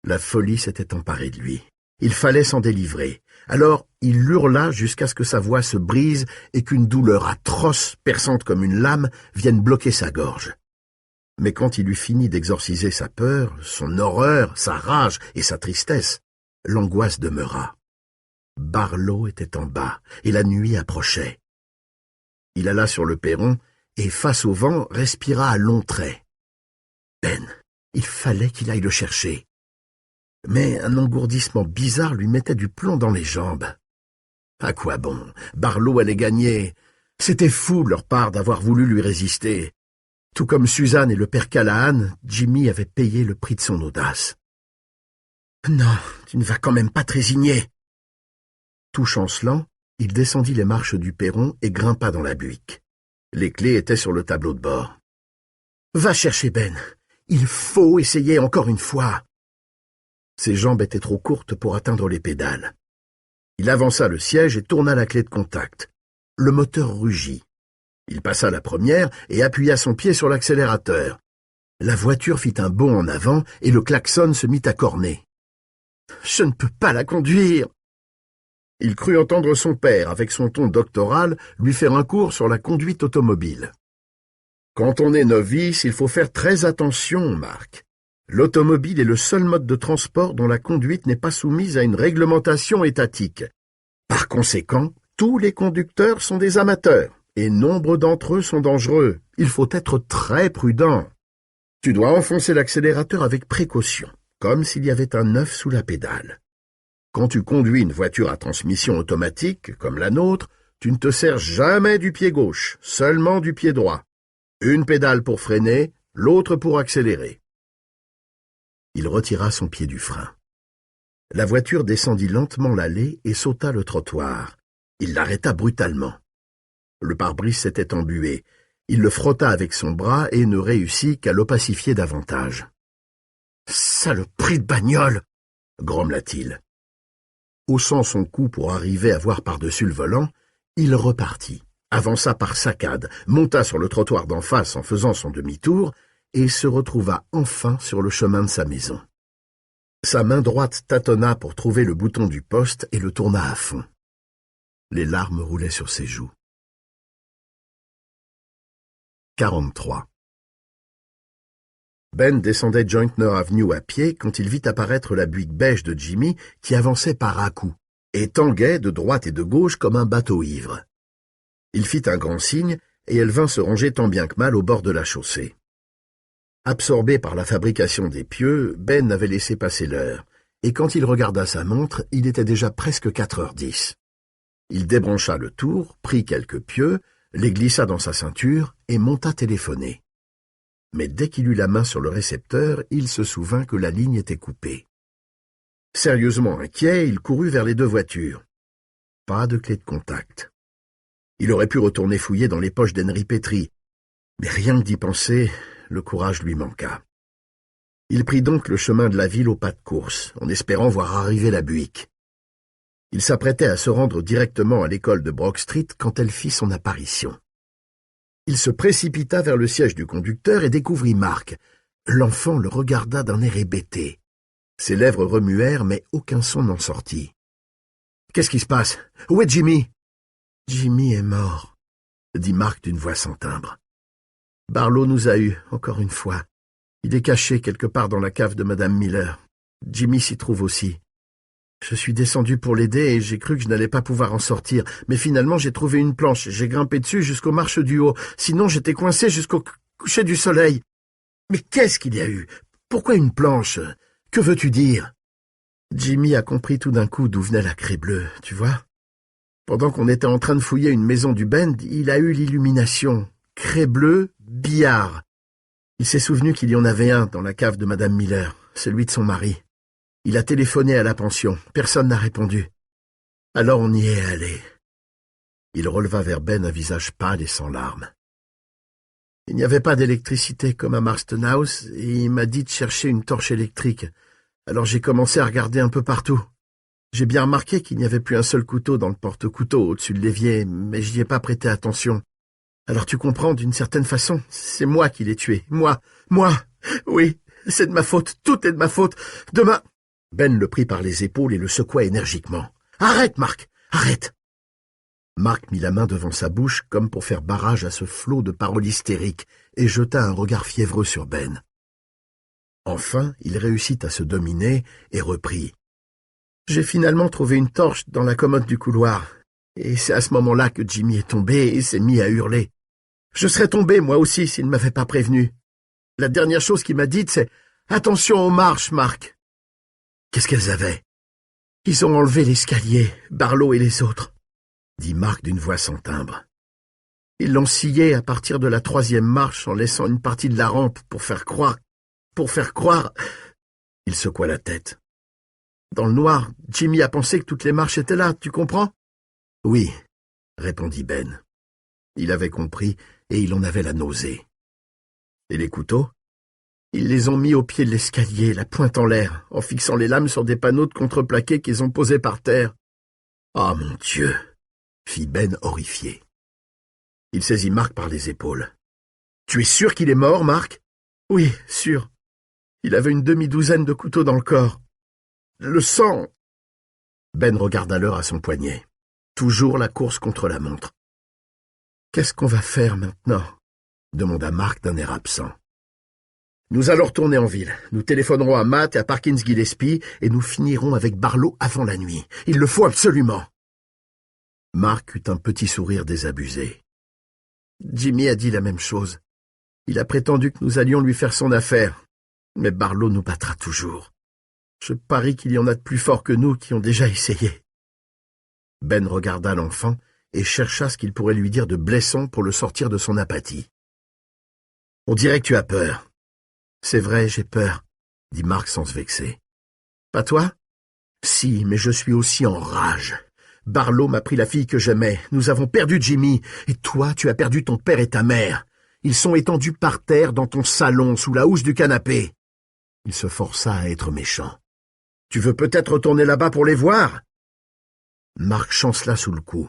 La folie s'était emparée de lui. Il fallait s'en délivrer. Alors il hurla jusqu'à ce que sa voix se brise et qu'une douleur atroce, perçante comme une lame, vienne bloquer sa gorge. Mais quand il eut fini d'exorciser sa peur, son horreur, sa rage et sa tristesse, l'angoisse demeura. Barlow était en bas, et la nuit approchait. Il alla sur le perron, et face au vent, respira à longs traits. Ben, il fallait qu'il aille le chercher. Mais un engourdissement bizarre lui mettait du plomb dans les jambes. À quoi bon? Barlow allait gagner. C'était fou de leur part d'avoir voulu lui résister. Tout comme Suzanne et le père Callahan, Jimmy avait payé le prix de son audace. « Non, tu ne vas quand même pas trésigner !» Tout chancelant, il descendit les marches du perron et grimpa dans la buick. Les clés étaient sur le tableau de bord. « Va chercher Ben. Il faut essayer encore une fois. » Ses jambes étaient trop courtes pour atteindre les pédales. Il avança le siège et tourna la clé de contact. Le moteur rugit. Il passa la première et appuya son pied sur l'accélérateur. La voiture fit un bond en avant et le klaxon se mit à corner. « Je ne peux pas la conduire !» Il crut entendre son père, avec son ton doctoral, lui faire un cours sur la conduite automobile. « Quand on est novice, il faut faire très attention, Marc. L'automobile est le seul mode de transport dont la conduite n'est pas soumise à une réglementation étatique. Par conséquent, tous les conducteurs sont des amateurs, et nombre d'entre eux sont dangereux. Il faut être très prudent. Tu dois enfoncer l'accélérateur avec précaution, comme s'il y avait un œuf sous la pédale. Quand tu conduis une voiture à transmission automatique, comme la nôtre, tu ne te sers jamais du pied gauche, seulement du pied droit. Une pédale pour freiner, l'autre pour accélérer. » Il retira son pied du frein. La voiture descendit lentement l'allée et sauta le trottoir. Il l'arrêta brutalement. Le pare-brise s'était embué. Il le frotta avec son bras et ne réussit qu'à l'opacifier davantage. « Saloperie de bagnole !» grommela-t-il. Haussant son cou pour arriver à voir par-dessus le volant, il repartit, avança par saccades, monta sur le trottoir d'en face en faisant son demi-tour et se retrouva enfin sur le chemin de sa maison. Sa main droite tâtonna pour trouver le bouton du poste et le tourna à fond. Les larmes roulaient sur ses joues. 43. Ben descendait Jointner Avenue à pied quand il vit apparaître la Buick beige de Jimmy qui avançait par à-coups et tanguait de droite et de gauche comme un bateau ivre. Il fit un grand signe et elle vint se ranger tant bien que mal au bord de la chaussée. Absorbé par la fabrication des pieux, Ben avait laissé passer l'heure, et quand il regarda sa montre, il était déjà presque 4h10. Il débrancha le tour, prit quelques pieux, les glissa dans sa ceinture et monta téléphoner. Mais dès qu'il eut la main sur le récepteur, il se souvint que la ligne était coupée. Sérieusement inquiet, il courut vers les deux voitures. Pas de clé de contact. Il aurait pu retourner fouiller dans les poches d'Henry Petrie, mais rien que d'y penser, le courage lui manqua. Il prit donc le chemin de la ville au pas de course, en espérant voir arriver la Buick. Il s'apprêtait à se rendre directement à l'école de Brock Street quand elle fit son apparition. Il se précipita vers le siège du conducteur et découvrit Marc. L'enfant le regarda d'un air hébété. Ses lèvres remuèrent, mais aucun son n'en sortit. « Qu'est-ce qui se passe? Où est Jimmy? »« Jimmy est mort, » dit Marc d'une voix sans timbre. « Barlow nous a eus, encore une fois. Il est caché quelque part dans la cave de Madame Miller. Jimmy s'y trouve aussi. Je suis descendu pour l'aider et j'ai cru que je n'allais pas pouvoir en sortir. Mais finalement, j'ai trouvé une planche. J'ai grimpé dessus jusqu'aux marches du haut. Sinon, j'étais coincé jusqu'au coucher du soleil. Mais qu'est-ce qu'il y a eu? Pourquoi une planche? Que veux-tu dire? Jimmy a compris tout d'un coup d'où venait la craie bleue, tu vois. Pendant qu'on était en train de fouiller une maison du Bend, il a eu l'illumination. Craie bleue, billard. Il s'est souvenu qu'il y en avait un dans la cave de Madame Miller, celui de son mari. Il a téléphoné à la pension. Personne n'a répondu. Alors on y est allé. Il releva vers Ben un visage pâle et sans larmes. Il n'y avait pas d'électricité comme à Marston House et il m'a dit de chercher une torche électrique. Alors j'ai commencé à regarder un peu partout. J'ai bien remarqué qu'il n'y avait plus un seul couteau dans le porte-couteau au-dessus de l'évier, mais j'y ai pas prêté attention. Alors tu comprends, d'une certaine façon, c'est moi qui l'ai tué. Moi, oui, c'est de ma faute, tout est de ma faute. Demain... Ben le prit par les épaules et le secoua énergiquement. « Arrête, Marc, arrête !» Marc mit la main devant sa bouche comme pour faire barrage à ce flot de paroles hystériques et jeta un regard fiévreux sur Ben. Enfin, il réussit à se dominer et reprit. « J'ai finalement trouvé une torche dans la commode du couloir, et c'est à ce moment-là que Jimmy est tombé et s'est mis à hurler. Je serais tombé, moi aussi, s'il ne m'avait pas prévenu. La dernière chose qu'il m'a dite, c'est « Attention aux marches, Marc !» Qu'est-ce qu'elles avaient? Ils ont enlevé l'escalier, Barlow et les autres, dit Marc d'une voix sans timbre. Ils l'ont scié à partir de la 3e marche en laissant une partie de la rampe pour faire croire... Il secoua la tête. Dans le noir, Jimmy a pensé que toutes les marches étaient là, tu comprends? Oui, répondit Ben. Il avait compris et il en avait la nausée. Et les couteaux? Ils les ont mis au pied de l'escalier, la pointe en l'air, en fixant les lames sur des panneaux de contreplaqué qu'ils ont posés par terre. Ah, mon Dieu! Fit Ben horrifié. Il saisit Marc par les épaules. Tu es sûr qu'il est mort, Marc? Oui, sûr. Il avait une demi-douzaine de couteaux dans le corps. Le sang! Ben regarda l'heure à son poignet. Toujours la course contre la montre. Qu'est-ce qu'on va faire maintenant? Demanda Marc d'un air absent. Nous allons retourner en ville. Nous téléphonerons à Matt et à Parkins Gillespie et nous finirons avec Barlow avant la nuit. Il le faut absolument. Marc eut un petit sourire désabusé. Jimmy a dit la même chose. Il a prétendu que nous allions lui faire son affaire. Mais Barlow nous battra toujours. Je parie qu'il y en a de plus forts que nous qui ont déjà essayé. Ben regarda l'enfant et chercha ce qu'il pourrait lui dire de blessant pour le sortir de son apathie. « On dirait que tu as peur. »« C'est vrai, j'ai peur, » dit Marc sans se vexer. « Pas toi ?»« Si, mais je suis aussi en rage. Barlow m'a pris la fille que j'aimais. Nous avons perdu Jimmy. Et toi, tu as perdu ton père et ta mère. Ils sont étendus par terre dans ton salon, sous la housse du canapé. » Il se força à être méchant. « Tu veux peut-être retourner là-bas pour les voir ?» Marc chancela sous le coup.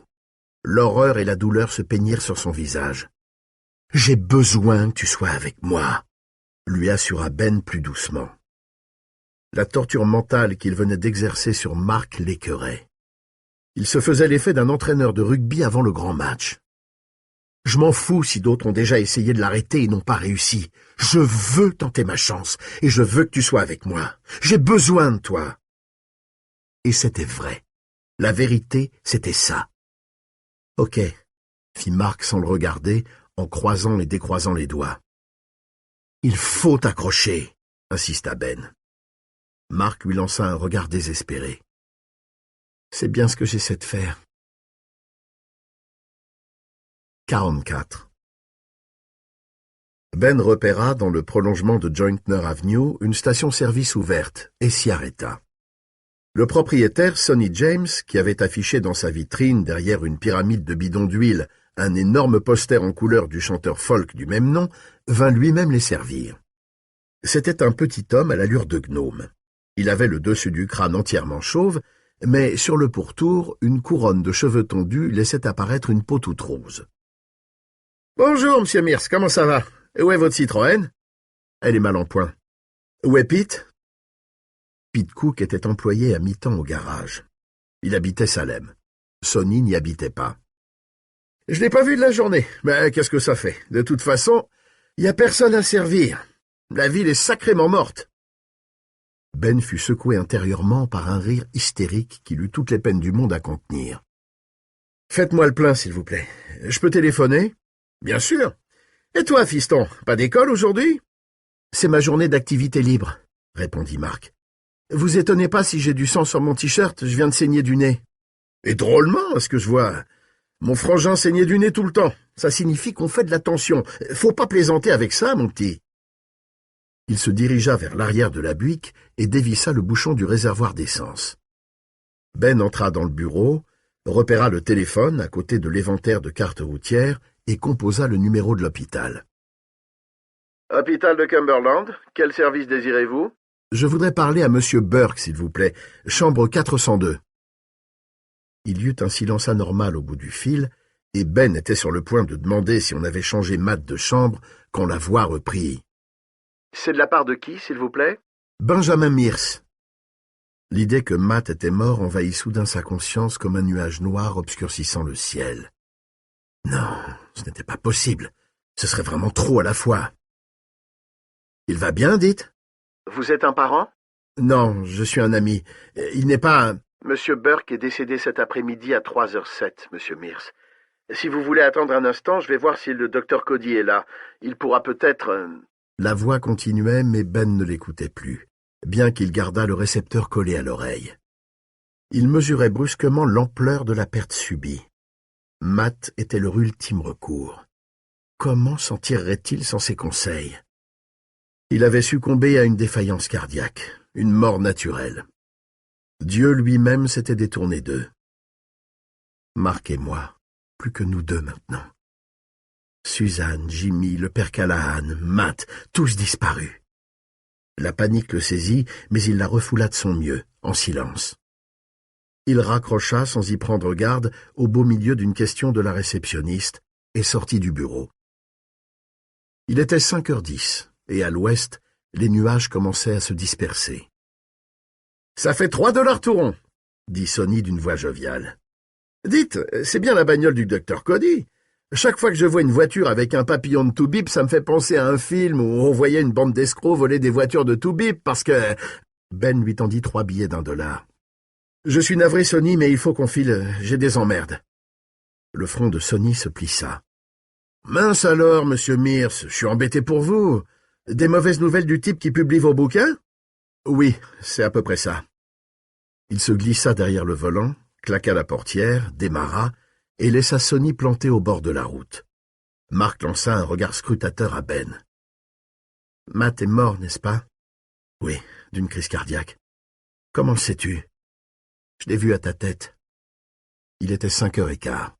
L'horreur et la douleur se peignirent sur son visage. « J'ai besoin que tu sois avec moi, » lui assura Ben plus doucement. La torture mentale qu'il venait d'exercer sur Marc l'écœurait. Il se faisait l'effet d'un entraîneur de rugby avant le grand match. « Je m'en fous si d'autres ont déjà essayé de l'arrêter et n'ont pas réussi. Je veux tenter ma chance et je veux que tu sois avec moi. J'ai besoin de toi. » Et c'était vrai. La vérité, c'était ça. « Ok, » fit Marc sans le regarder, en croisant et décroisant les doigts. « Il faut t'accrocher, » insista Ben. Marc lui lança un regard désespéré. « C'est bien ce que j'essaie de faire. » 44. Ben repéra dans le prolongement de Jointner Avenue une station-service ouverte et s'y arrêta. Le propriétaire, Sonny James, qui avait affiché dans sa vitrine, derrière une pyramide de bidons d'huile, un énorme poster en couleur du chanteur folk du même nom, vint lui-même les servir. C'était un petit homme à l'allure de gnome. Il avait le dessus du crâne entièrement chauve, mais sur le pourtour, une couronne de cheveux tondus laissait apparaître une peau toute rose. « Bonjour, monsieur Mears, comment ça va? Où est votre Citroën? »« Elle est mal en point. »« Où est Pete? » Pete Cook était employé à mi-temps au garage. Il habitait Salem. Sonny n'y habitait pas. « Je l'ai pas vu de la journée, mais qu'est-ce que ça fait? De toute façon, il y a personne à servir. La ville est sacrément morte. » Ben fut secoué intérieurement par un rire hystérique qu'il eut toutes les peines du monde à contenir. « Faites-moi le plein, s'il vous plaît. Je peux téléphoner? »« Bien sûr. Et toi, fiston, pas d'école aujourd'hui? »« C'est ma journée d'activité libre, » répondit Marc. « Vous étonnez pas si j'ai du sang sur mon t-shirt, je viens de saigner du nez. »« Et drôlement, à ce que je vois. Mon frangin saignait du nez tout le temps. Ça signifie qu'on fait de la tension. Faut pas plaisanter avec ça, mon petit. » Il se dirigea vers l'arrière de la buick et dévissa le bouchon du réservoir d'essence. Ben entra dans le bureau, repéra le téléphone à côté de l'éventaire de cartes routières et composa le numéro de l'hôpital. « Hôpital de Cumberland, quel service désirez-vous? »« Je voudrais parler à monsieur Burke, s'il vous plaît. Chambre 402. » Il y eut un silence anormal au bout du fil, et Ben était sur le point de demander si on avait changé Matt de chambre quand la voix reprit. « C'est de la part de qui, s'il vous plaît? »« Benjamin Mears. » L'idée que Matt était mort envahit soudain sa conscience comme un nuage noir obscurcissant le ciel. Non, ce n'était pas possible. Ce serait vraiment trop à la fois. « Il va bien, dites? »« Vous êtes un parent? »« Non, je suis un ami. Il n'est pas un... »« Monsieur Burke est décédé cet après-midi à 3h07, monsieur Mears. Si vous voulez attendre un instant, je vais voir si le docteur Cody est là. Il pourra peut-être... La voix continuait, mais Ben ne l'écoutait plus, bien qu'il gardât le récepteur collé à l'oreille. Il mesurait brusquement l'ampleur de la perte subie. Matt était leur ultime recours. Comment s'en tirerait-il sans ses conseils? Il avait succombé à une défaillance cardiaque, une mort naturelle. Dieu lui-même s'était détourné d'eux. Marc et moi, plus que nous deux maintenant. Suzanne, Jimmy, le père Callahan, Matt, tous disparus. La panique le saisit, mais il la refoula de son mieux, en silence. Il raccrocha, sans y prendre garde, au beau milieu d'une question de la réceptionniste, et sortit du bureau. Il était 5h10, et à l'ouest, les nuages commençaient à se disperser. « Ça fait $3 tout rond !» dit Sonny d'une voix joviale. « Dites, c'est bien la bagnole du docteur Cody. Chaque fois que je vois une voiture avec un papillon de Toubib, ça me fait penser à un film où on voyait une bande d'escrocs voler des voitures de Toubib parce que... » Ben lui tendit 3 billets d'$1. « Je suis navré, Sonny, mais il faut qu'on file, j'ai des emmerdes. » Le front de Sonny se plissa. « Mince alors, monsieur Mears, je suis embêté pour vous. Des mauvaises nouvelles du type qui publie vos bouquins? »« Oui, c'est à peu près ça. » Il se glissa derrière le volant, claqua la portière, démarra, et laissa Sonny planté au bord de la route. Marc lança un regard scrutateur à Ben. « Matt est mort, n'est-ce pas? »« Oui, d'une crise cardiaque. »« Comment le sais-tu? »« Je l'ai vu à ta tête. » Il était 5h15.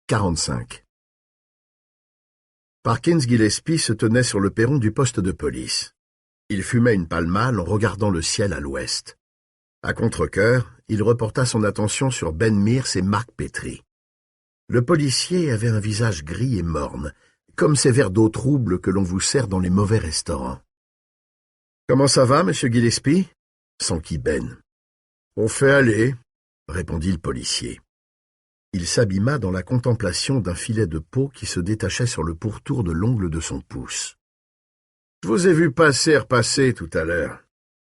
45. Parkins Gillespie se tenait sur le perron du poste de police. Il fumait une Pall Mall en regardant le ciel à l'ouest. À contre-cœur, il reporta son attention sur Ben Mears et Mark Petrie. Le policier avait un visage gris et morne, comme ces verres d'eau trouble que l'on vous sert dans les mauvais restaurants. « Comment ça va, monsieur Gillespie » s'enquit Ben. « On fait aller » répondit le policier. Il s'abîma dans la contemplation d'un filet de peau qui se détachait sur le pourtour de l'ongle de son pouce. « Je vous ai vu repasser tout à l'heure.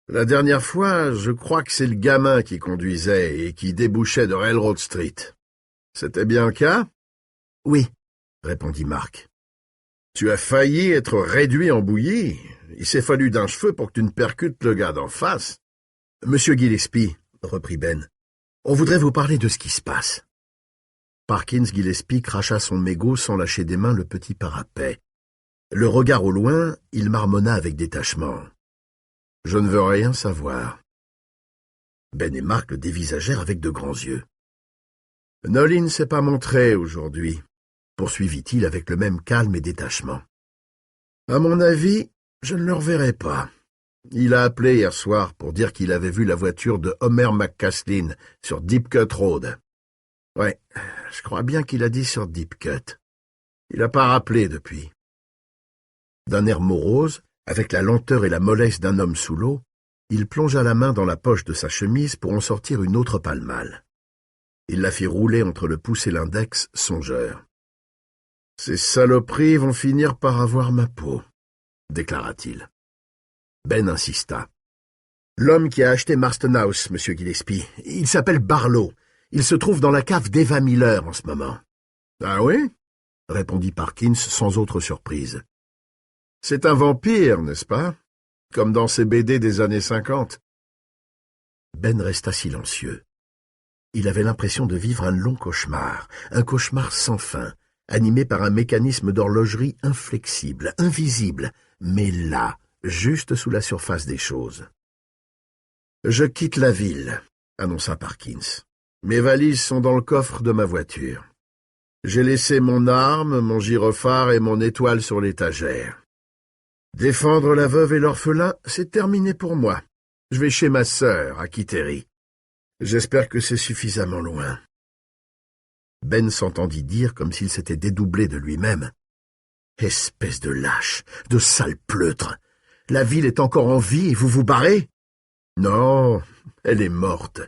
La dernière fois, je crois que c'est le gamin qui conduisait et qui débouchait de Railroad Street. C'était bien le cas? »« Oui, » répondit Marc. « Tu as failli être réduit en bouillie. Il s'est fallu d'un cheveu pour que tu ne percutes le gars d'en face. »« Monsieur Gillespie, » reprit Ben, « on voudrait vous parler de ce qui se passe. » Parkins Gillespie cracha son mégot sans lâcher des mains le petit parapet. Le regard au loin, il marmonna avec détachement. « Je ne veux rien savoir. » Ben et Marc le dévisagèrent avec de grands yeux. « Nolin ne s'est pas montré aujourd'hui, » poursuivit-il avec le même calme et détachement. « À mon avis, je ne le reverrai pas. Il a appelé hier soir pour dire qu'il avait vu la voiture de Homer McCaslin sur Deep Cut Road. Ouais, je crois bien qu'il a dit sur Deep Cut. Il n'a pas rappelé depuis. » D'un air morose, avec la lenteur et la mollesse d'un homme sous l'eau, il plongea la main dans la poche de sa chemise pour en sortir une autre Pall Mall. Il la fit rouler entre le pouce et l'index, songeur. « Ces saloperies vont finir par avoir ma peau, » déclara-t-il. Ben insista. « L'homme qui a acheté Marston House, monsieur Gillespie, il s'appelle Barlow. Il se trouve dans la cave d'Eva Miller en ce moment. »« Ah oui ?» répondit Parkins sans autre surprise. « C'est un vampire, n'est-ce pas? Comme dans ces BD des années 50. » Ben resta silencieux. Il avait l'impression de vivre un long cauchemar, un cauchemar sans fin, animé par un mécanisme d'horlogerie inflexible, invisible, mais là, juste sous la surface des choses. « Je quitte la ville, » annonça Parkins. « Mes valises sont dans le coffre de ma voiture. J'ai laissé mon arme, mon gyrophare et mon étoile sur l'étagère. Défendre la veuve et l'orphelin, c'est terminé pour moi. Je vais chez ma sœur, à Kittery. J'espère que c'est suffisamment loin. » Ben s'entendit dire comme s'il s'était dédoublé de lui-même. « Espèce de lâche, de sale pleutre! La ville est encore en vie et vous vous barrez? »« Non, elle est morte, »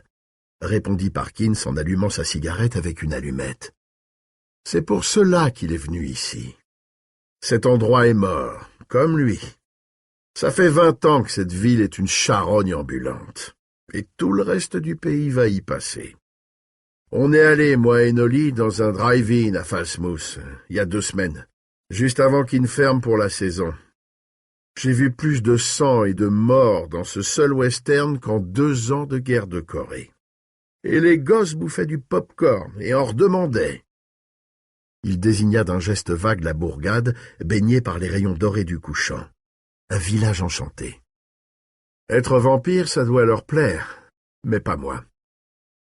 répondit Parkins en allumant sa cigarette avec une allumette. « C'est pour cela qu'il est venu ici. Cet endroit est mort, comme lui. Ça fait 20 ans que cette ville est une charogne ambulante, et tout le reste du pays va y passer. On est allé, moi et Nolly, dans un drive-in à Falsmouth, il y a 2 semaines, juste avant qu'il ne ferme pour la saison. J'ai vu plus de sang et de morts dans ce seul western qu'en 2 ans de guerre de Corée. Et les gosses bouffaient du pop-corn et en redemandaient. » Il désigna d'un geste vague la bourgade, baignée par les rayons dorés du couchant. Un village enchanté. Être vampire, ça doit leur plaire, mais pas moi.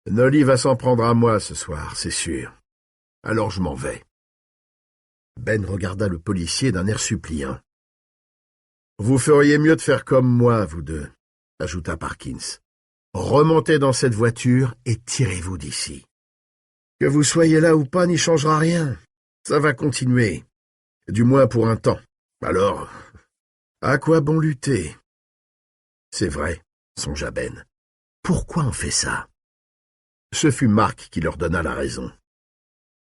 Nolly va s'en prendre à moi ce soir, c'est sûr. Alors je m'en vais. Ben regarda le policier d'un air suppliant. Vous feriez mieux de faire comme moi, vous deux, ajouta Parkins. Remontez dans cette voiture et tirez-vous d'ici. Que vous soyez là ou pas n'y changera rien. Ça va continuer. Du moins pour un temps. Alors, à quoi bon lutter? C'est vrai, songea Ben. Pourquoi on fait ça? Ce fut Mark qui leur donna la raison.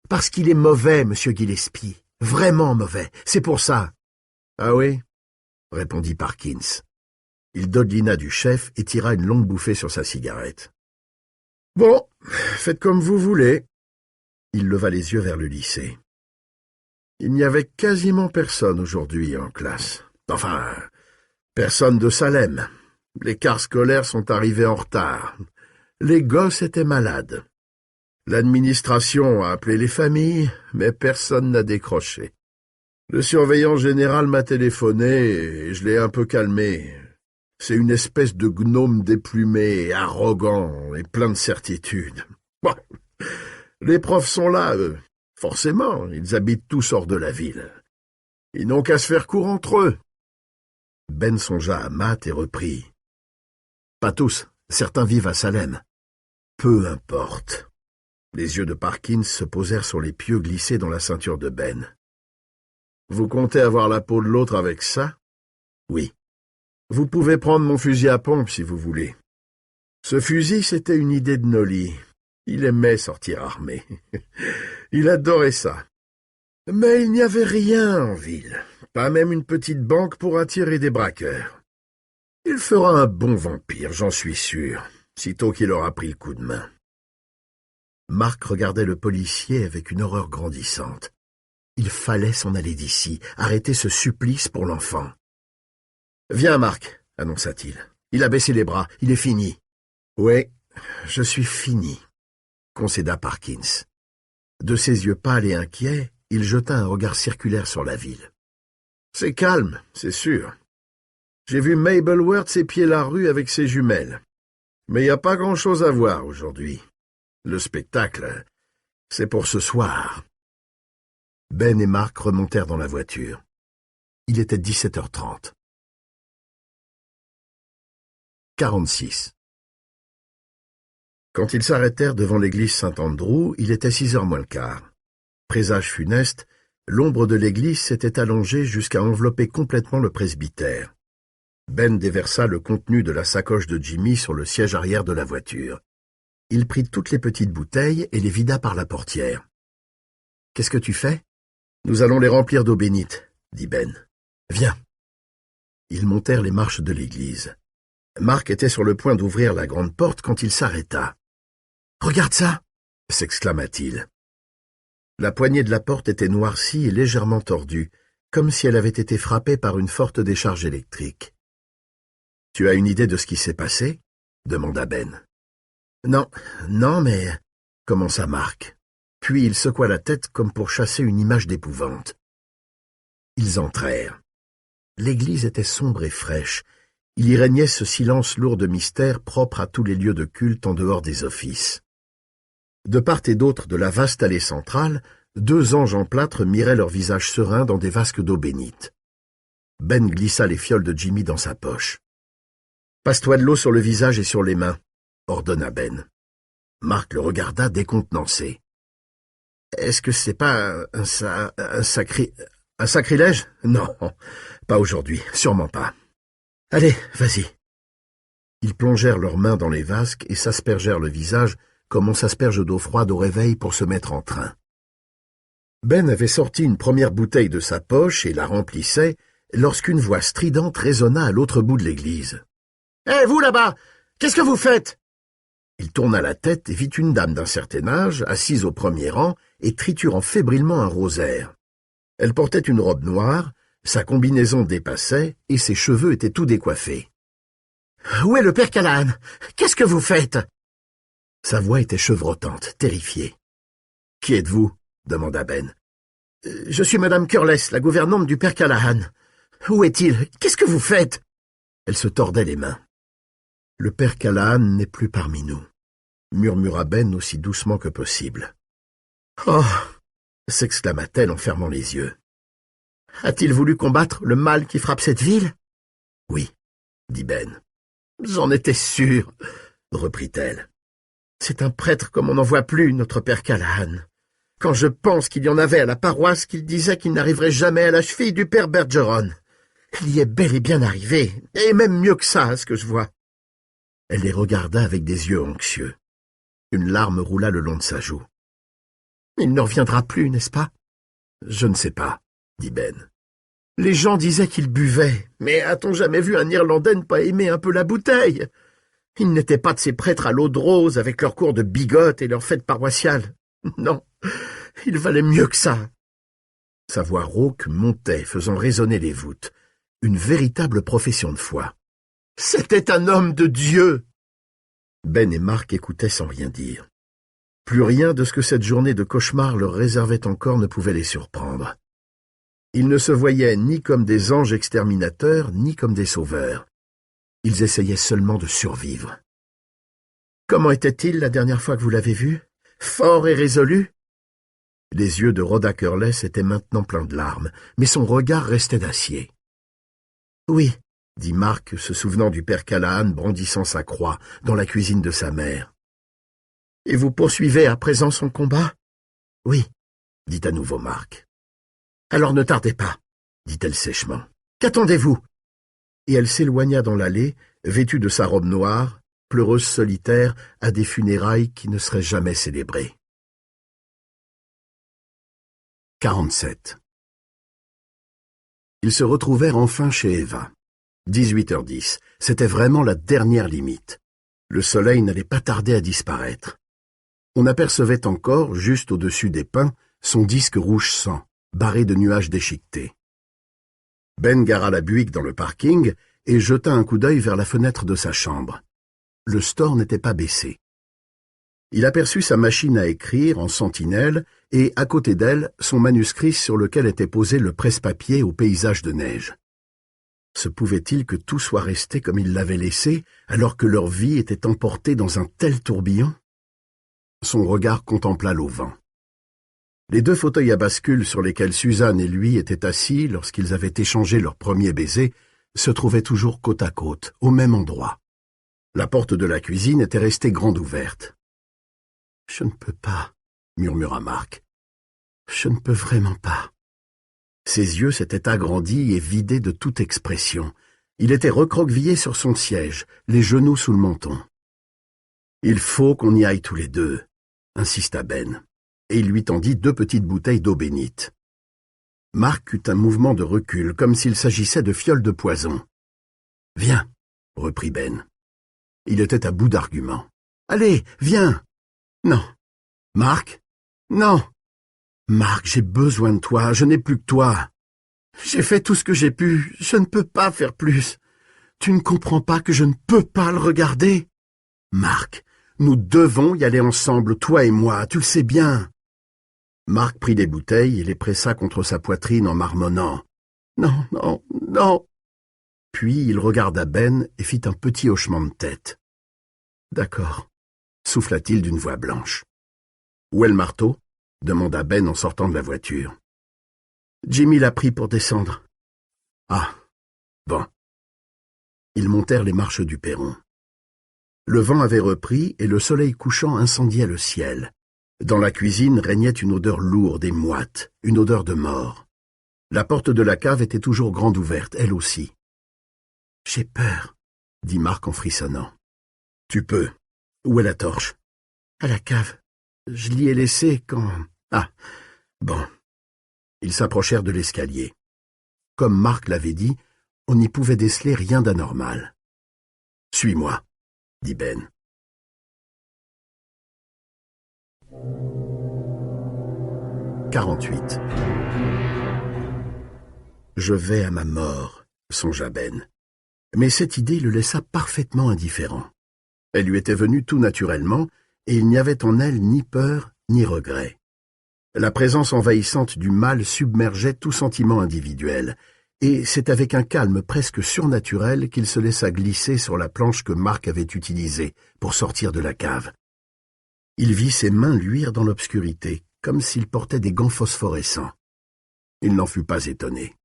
Parce qu'il est mauvais, monsieur Gillespie. Vraiment mauvais. C'est pour ça. Ah oui? Répondit Parkins. Il dodelina du chef et tira une longue bouffée sur sa cigarette. Bon, faites comme vous voulez. Il leva les yeux vers le lycée. Il n'y avait quasiment personne aujourd'hui en classe. Enfin, personne de Salem. Les cars scolaires sont arrivés en retard. Les gosses étaient malades. L'administration a appelé les familles, mais personne n'a décroché. Le surveillant général m'a téléphoné et je l'ai un peu calmé. C'est une espèce de gnome déplumé, arrogant et plein de certitudes. Bon, les profs sont là, eux. Forcément, ils habitent tous hors de la ville. Ils n'ont qu'à se faire court entre eux. Ben songea à Matt et reprit. Pas tous, certains vivent à Salem. Peu importe. Les yeux de Parkins se posèrent sur les pieux glissés dans la ceinture de Ben. Vous comptez avoir la peau de l'autre avec ça? Oui. Vous pouvez prendre mon fusil à pompe si vous voulez. Ce fusil, c'était une idée de Nolly. Il aimait sortir armé. Il adorait ça. Mais il n'y avait rien en ville, pas même une petite banque pour attirer des braqueurs. Il fera un bon vampire, j'en suis sûr, sitôt qu'il aura pris le coup de main. Mark regardait le policier avec une horreur grandissante. Il fallait s'en aller d'ici, arrêter ce supplice pour l'enfant. « Viens, Mark, annonça-t-il. Il a baissé les bras, il est fini. »« Oui, je suis fini, » concéda Parkins. De ses yeux pâles et inquiets, il jeta un regard circulaire sur la ville. « C'est calme, c'est sûr. J'ai vu Mabel Wertz épier la rue avec ses jumelles. Mais il n'y a pas grand-chose à voir aujourd'hui. Le spectacle, c'est pour ce soir. » Ben et Mark remontèrent dans la voiture. Il était 17h30. 46. Quand ils s'arrêtèrent devant l'église Saint-Andrew, il était 6h moins le quart. Présage funeste, l'ombre de l'église s'était allongée jusqu'à envelopper complètement le presbytère. Ben déversa le contenu de la sacoche de Jimmy sur le siège arrière de la voiture. Il prit toutes les petites bouteilles et les vida par la portière. « Qu'est-ce que tu fais ?»« Nous allons les remplir d'eau bénite, » dit Ben. « Viens. » Ils montèrent les marches de l'église. Mark était sur le point d'ouvrir la grande porte quand il s'arrêta. « Regarde ça !» s'exclama-t-il. La poignée de la porte était noircie et légèrement tordue, comme si elle avait été frappée par une forte décharge électrique. « Tu as une idée de ce qui s'est passé ?» demanda Ben. « Non, mais... » commença Mark. Puis il secoua la tête comme pour chasser une image d'épouvante. Ils entrèrent. L'église était sombre et fraîche. Il y régnait ce silence lourd de mystère propre à tous les lieux de culte en dehors des offices. De part et d'autre de la vaste allée centrale, 2 anges en plâtre miraient leurs visages sereins dans des vasques d'eau bénite. Ben glissa les fioles de Jimmy dans sa poche. « Passe-toi de l'eau sur le visage et sur les mains, » ordonna Ben. Mark le regarda décontenancé. « Est-ce que c'est pas un sacrilège? Non, pas aujourd'hui, sûrement pas. Allez, vas-y. » Ils plongèrent leurs mains dans les vasques et s'aspergèrent le visage comme on s'asperge d'eau froide au réveil pour se mettre en train. Ben avait sorti une première bouteille de sa poche et la remplissait lorsqu'une voix stridente résonna à l'autre bout de l'église. « Hé, vous là-bas! Qu'est-ce que vous faites ?» Il tourna la tête et vit une dame d'un certain âge, assise au premier rang et triturant fébrilement un rosaire. Elle portait une robe noire, sa combinaison dépassait et ses cheveux étaient tout décoiffés. « Où est le père Callahan? Qu'est-ce que vous faites ?» Sa voix était chevrotante, terrifiée. « Qui êtes-vous » demanda Ben. « Je suis madame Curless, la gouvernante du père Callahan. Où est-il? Qu'est-ce que vous faites ?» Elle se tordait les mains. « Le père Callahan n'est plus parmi nous. » murmura Ben aussi doucement que possible. « Oh !» s'exclama-t-elle en fermant les yeux. « A-t-il voulu combattre le mal qui frappe cette ville ?»« Oui, » dit Ben. « J'en étais sûr, » reprit-elle. « C'est un prêtre comme on n'en voit plus, notre père Callahan. Quand je pense qu'il y en avait à la paroisse qu'il disait qu'il n'arriverait jamais à la cheville du père Bergeron. Il y est bel et bien arrivé, et même mieux que ça, à ce que je vois. » Elle les regarda avec des yeux anxieux. Une larme roula le long de sa joue. « Il ne reviendra plus, n'est-ce pas ?»« Je ne sais pas, » dit Ben. « Les gens disaient qu'il buvait, mais a-t-on jamais vu un Irlandais ne pas aimer un peu la bouteille ? Il n'était pas de ces prêtres à l'eau de rose avec leurs cours de bigote et leurs fêtes paroissiales. Non, il valait mieux que ça. » Sa voix rauque montait, faisant résonner les voûtes. Une véritable profession de foi. « C'était un homme de Dieu !» Ben et Marc écoutaient sans rien dire. Plus rien de ce que cette journée de cauchemar leur réservait encore ne pouvait les surprendre. Ils ne se voyaient ni comme des anges exterminateurs, ni comme des sauveurs. Ils essayaient seulement de survivre. « Comment était-il la dernière fois que vous l'avez vu ? Fort et résolu ?» Les yeux de Rhoda Curless étaient maintenant pleins de larmes, mais son regard restait d'acier. « Oui, » dit Marc, se souvenant du père Callahan brandissant sa croix dans la cuisine de sa mère. « Et vous poursuivez à présent son combat ? » « Oui, » dit à nouveau Marc. « Alors ne tardez pas, » dit-elle sèchement. « Qu'attendez-vous » Et elle s'éloigna dans l'allée, vêtue de sa robe noire, pleureuse solitaire à des funérailles qui ne seraient jamais célébrées. 47. Ils se retrouvèrent enfin chez Eva. 18h10, c'était vraiment la dernière limite. Le soleil n'allait pas tarder à disparaître. On apercevait encore, juste au-dessus des pins, son disque rouge sang, barré de nuages déchiquetés. Ben gara la Buick dans le parking et jeta un coup d'œil vers la fenêtre de sa chambre. Le store n'était pas baissé. Il aperçut sa machine à écrire en sentinelle et, à côté d'elle, son manuscrit sur lequel était posé le presse-papier au paysage de neige. Se pouvait-il que tout soit resté comme il l'avait laissé, alors que leur vie était emportée dans un tel tourbillon ? Son regard contempla l'auvent. Les deux fauteuils à bascule sur lesquels Suzanne et lui étaient assis lorsqu'ils avaient échangé leur premier baiser se trouvaient toujours côte à côte, au même endroit. La porte de la cuisine était restée grande ouverte. « Je ne peux pas, » murmura Marc. « Je ne peux vraiment pas. » Ses yeux s'étaient agrandis et vidés de toute expression. Il était recroquevillé sur son siège, les genoux sous le menton. « Il faut qu'on y aille tous les deux, » insista Ben, et il lui tendit 2 petites bouteilles d'eau bénite. Marc eut un mouvement de recul, comme s'il s'agissait de fioles de poison. « Viens, » reprit Ben. Il était à bout d'arguments. « Allez, viens !»« Non. »« Marc ? Non. »« Marc, j'ai besoin de toi, je n'ai plus que toi. J'ai fait tout ce que j'ai pu, je ne peux pas faire plus. Tu ne comprends pas que je ne peux pas le regarder ? Marc, nous devons y aller ensemble, toi et moi, tu le sais bien. » Marc prit des bouteilles et les pressa contre sa poitrine en marmonnant. « Non, non, non !» Puis il regarda Ben et fit un petit hochement de tête. « D'accord, » souffla-t-il d'une voix blanche. « Où est le marteau ?» demanda Ben en sortant de la voiture. « Jimmy l'a pris pour descendre. »« Ah, bon. » Ils montèrent les marches du perron. Le vent avait repris et le soleil couchant incendiait le ciel. Dans la cuisine régnait une odeur lourde et moite, une odeur de mort. La porte de la cave était toujours grande ouverte, elle aussi. « J'ai peur, » dit Marc en frissonnant. « Tu peux. Où est la torche ?»« À la cave. Je l'y ai laissée quand... » « Ah, bon. » Ils s'approchèrent de l'escalier. Comme Marc l'avait dit, on n'y pouvait déceler rien d'anormal. « Suis-moi, » dit Ben. « 48. Je vais à ma mort, songea Ben. Mais cette idée le laissa parfaitement indifférent. Elle lui était venue tout naturellement, et il n'y avait en elle ni peur ni regret. La présence envahissante du mal submergeait tout sentiment individuel, et c'est avec un calme presque surnaturel qu'il se laissa glisser sur la planche que Marc avait utilisée pour sortir de la cave. Il vit ses mains luire dans l'obscurité, comme s'il portait des gants phosphorescents. Il n'en fut pas étonné.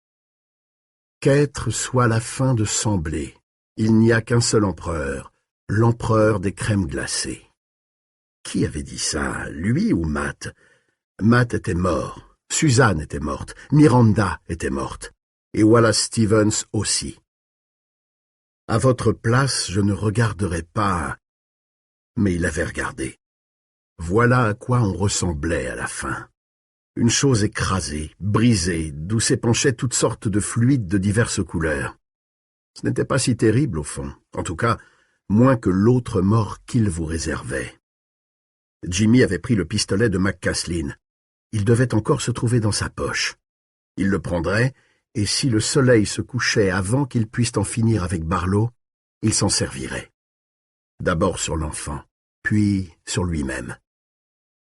Qu'être soit la fin de sembler, il n'y a qu'un seul empereur, l'empereur des crèmes glacées. Qui avait dit ça, lui ou Matt? Matt était mort, Suzanne était morte, Miranda était morte, et Wallace Stevens aussi. À votre place, je ne regarderais pas... Mais il avait regardé. Voilà à quoi on ressemblait à la fin. Une chose écrasée, brisée, d'où s'épanchaient toutes sortes de fluides de diverses couleurs. Ce n'était pas si terrible au fond, en tout cas, moins que l'autre mort qu'il vous réservait. Jimmy avait pris le pistolet de McCaslin. Il devait encore se trouver dans sa poche. Il le prendrait, et si le soleil se couchait avant qu'il puisse en finir avec Barlow, il s'en servirait. D'abord sur l'enfant, puis sur lui-même.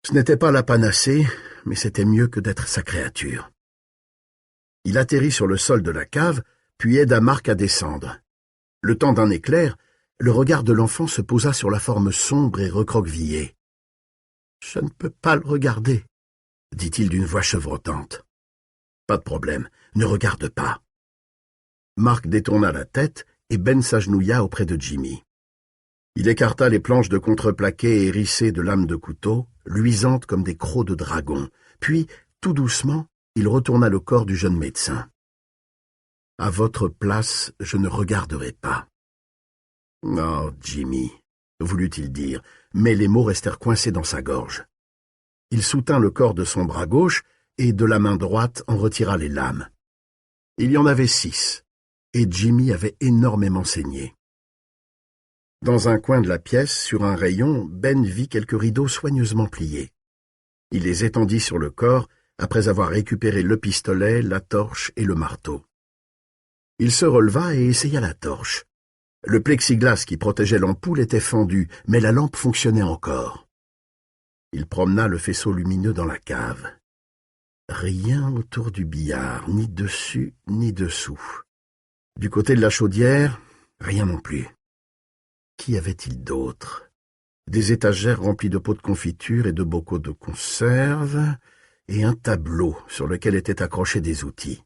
Ce n'était pas la panacée, mais c'était mieux que d'être sa créature. Il atterrit sur le sol de la cave, puis aida Mark à descendre. Le temps d'un éclair, le regard de l'enfant se posa sur la forme sombre et recroquevillée. « Je ne peux pas le regarder, » dit-il d'une voix chevrotante. « Pas de problème, ne regarde pas. » Mark détourna la tête et Ben s'agenouilla auprès de Jimmy. Il écarta les planches de contreplaqué hérissées de lames de couteau, luisantes comme des crocs de dragon, puis, tout doucement, il retourna le corps du jeune médecin. « À votre place, je ne regarderai pas. »« Oh, Jimmy » voulut-il dire, mais les mots restèrent coincés dans sa gorge. Il soutint le corps de son bras gauche et de la main droite en retira les lames. Il y en avait 6, et Jimmy avait énormément saigné. Dans un coin de la pièce, sur un rayon, Ben vit quelques rideaux soigneusement pliés. Il les étendit sur le corps, après avoir récupéré le pistolet, la torche et le marteau. Il se releva et essaya la torche. Le plexiglas qui protégeait l'ampoule était fendu, mais la lampe fonctionnait encore. Il promena le faisceau lumineux dans la cave. Rien autour du billard, ni dessus, ni dessous. Du côté de la chaudière, rien non plus. Qu'y avait-il d'autre? Des étagères remplies de pots de confiture et de bocaux de conserve, et un tableau sur lequel étaient accrochés des outils.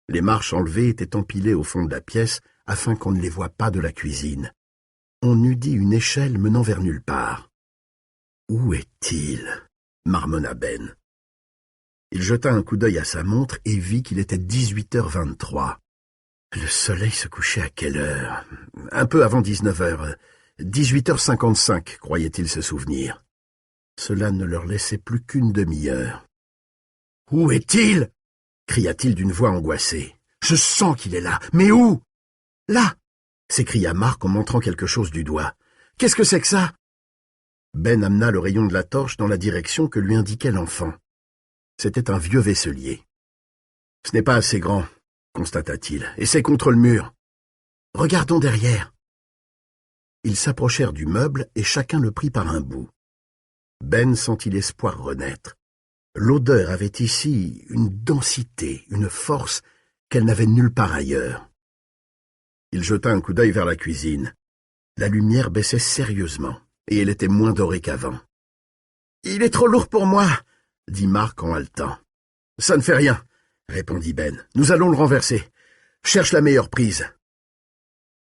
Les marches enlevées étaient empilées au fond de la pièce afin qu'on ne les voie pas de la cuisine. On eût dit une échelle menant vers nulle part. « Où est-il » marmonna Ben. Il jeta un coup d'œil à sa montre et vit qu'il était 18h23. Le soleil se couchait à quelle heure? Un peu avant 19h. 18h55, croyait-il se souvenir. Cela ne leur laissait plus qu'une demi-heure. « Où est-il » cria-t-il d'une voix angoissée. « Je sens qu'il est là. Mais où ?»« Là !» s'écria Mark en montrant quelque chose du doigt. « Qu'est-ce que c'est que ça ?» Ben amena le rayon de la torche dans la direction que lui indiquait l'enfant. C'était un vieux vaisselier. « Ce n'est pas assez grand, » constata-t-il, « et c'est contre le mur. Regardons derrière. » Ils s'approchèrent du meuble et chacun le prit par un bout. Ben sentit l'espoir renaître. L'odeur avait ici une densité, une force qu'elle n'avait nulle part ailleurs. Il jeta un coup d'œil vers la cuisine. La lumière baissait sérieusement, et elle était moins dorée qu'avant. « Il est trop lourd pour moi !» dit Mark en haletant. « Ça ne fait rien !» répondit Ben. « Nous allons le renverser. Cherche la meilleure prise. »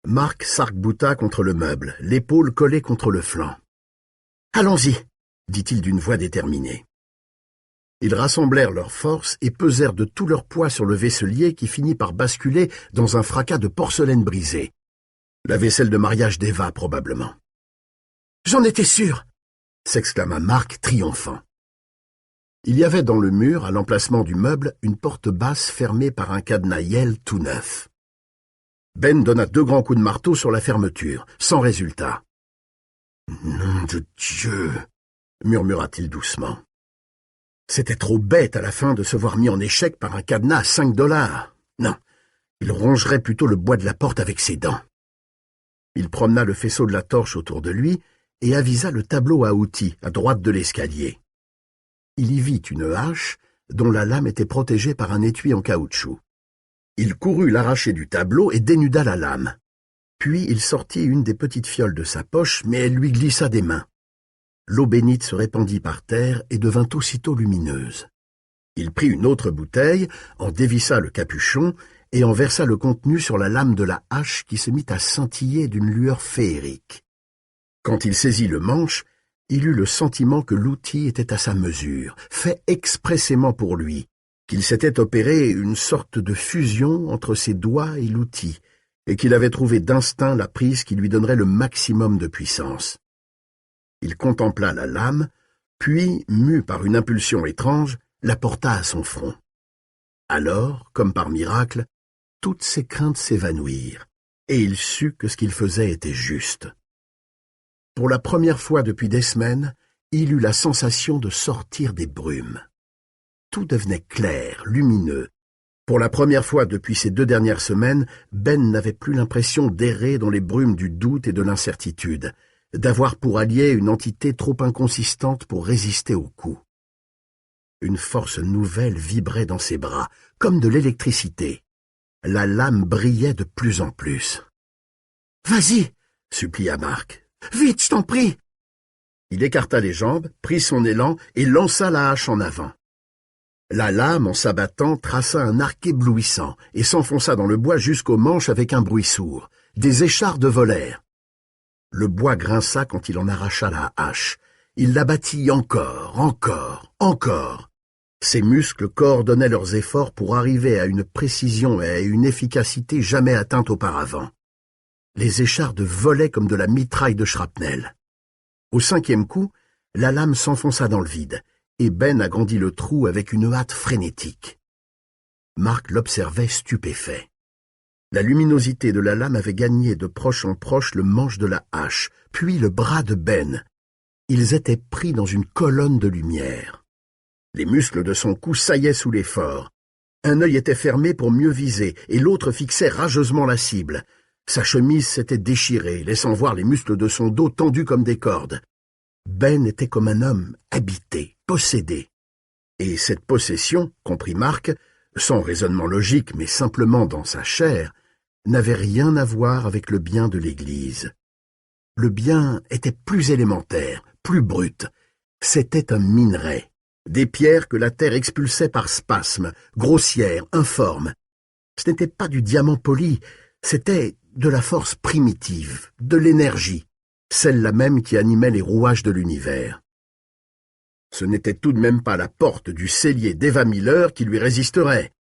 Mark s'arc-bouta contre le meuble, l'épaule collée contre le flanc. « Allons-y !» dit-il d'une voix déterminée. Ils rassemblèrent leurs forces et pesèrent de tout leur poids sur le vaisselier qui finit par basculer dans un fracas de porcelaine brisée. La vaisselle de mariage d'Eva, probablement. « J'en étais sûr !» s'exclama Mark, triomphant. Il y avait dans le mur, à l'emplacement du meuble, une porte basse fermée par un cadenas Yale tout neuf. Ben donna 2 grands coups de marteau sur la fermeture, sans résultat. « Nom de Dieu !» murmura-t-il doucement. C'était trop bête à la fin de se voir mis en échec par un cadenas à $5. Non, il rongerait plutôt le bois de la porte avec ses dents. Il promena le faisceau de la torche autour de lui et avisa le tableau à outils à droite de l'escalier. Il y vit une hache dont la lame était protégée par un étui en caoutchouc. Il courut l'arracher du tableau et dénuda la lame. Puis il sortit une des petites fioles de sa poche, mais elle lui glissa des mains. L'eau bénite se répandit par terre et devint aussitôt lumineuse. Il prit une autre bouteille, en dévissa le capuchon et en versa le contenu sur la lame de la hache qui se mit à scintiller d'une lueur féerique. Quand il saisit le manche, il eut le sentiment que l'outil était à sa mesure, fait expressément pour lui, qu'il s'était opéré une sorte de fusion entre ses doigts et l'outil, et qu'il avait trouvé d'instinct la prise qui lui donnerait le maximum de puissance. Il contempla la lame, puis, mu par une impulsion étrange, la porta à son front. Alors, comme par miracle, toutes ses craintes s'évanouirent, et il sut que ce qu'il faisait était juste. Pour la première fois depuis des semaines, il eut la sensation de sortir des brumes. Tout devenait clair, lumineux. Pour la première fois depuis ces 2 dernières semaines, Ben n'avait plus l'impression d'errer dans les brumes du doute et de l'incertitude, d'avoir pour allié une entité trop inconsistante pour résister au coup. Une force nouvelle vibrait dans ses bras, comme de l'électricité. La lame brillait de plus en plus. « Vas-y !» supplia Marc. « Vite, je t'en prie !» Il écarta les jambes, prit son élan et lança la hache en avant. La lame, en s'abattant, traça un arc éblouissant et s'enfonça dans le bois jusqu'au manche avec un bruit sourd. Des échardes volèrent. Le bois grinça quand il en arracha la hache. Il l'abattit encore, encore. Ses muscles coordonnaient leurs efforts pour arriver à une précision et à une efficacité jamais atteintes auparavant. Les échardes volaient comme de la mitraille de shrapnel. Au 5e coup, la lame s'enfonça dans le vide, et Ben agrandit le trou avec une hâte frénétique. Marc l'observait stupéfait. La luminosité de la lame avait gagné de proche en proche le manche de la hache, puis le bras de Ben. Ils étaient pris dans une colonne de lumière. Les muscles de son cou saillaient sous l'effort. Un œil était fermé pour mieux viser, et l'autre fixait rageusement la cible. Sa chemise s'était déchirée, laissant voir les muscles de son dos tendus comme des cordes. Ben était comme un homme habité, possédé. Et cette possession, comprit Marc, sans raisonnement logique mais simplement dans sa chair, n'avait rien à voir avec le bien de l'Église. Le bien était plus élémentaire, plus brut. C'était un minerai, des pierres que la terre expulsait par spasmes, grossières, informes. Ce n'était pas du diamant poli, c'était de la force primitive, de l'énergie, celle-là même qui animait les rouages de l'univers. Ce n'était tout de même pas la porte du cellier d'Eva Miller qui lui résisterait.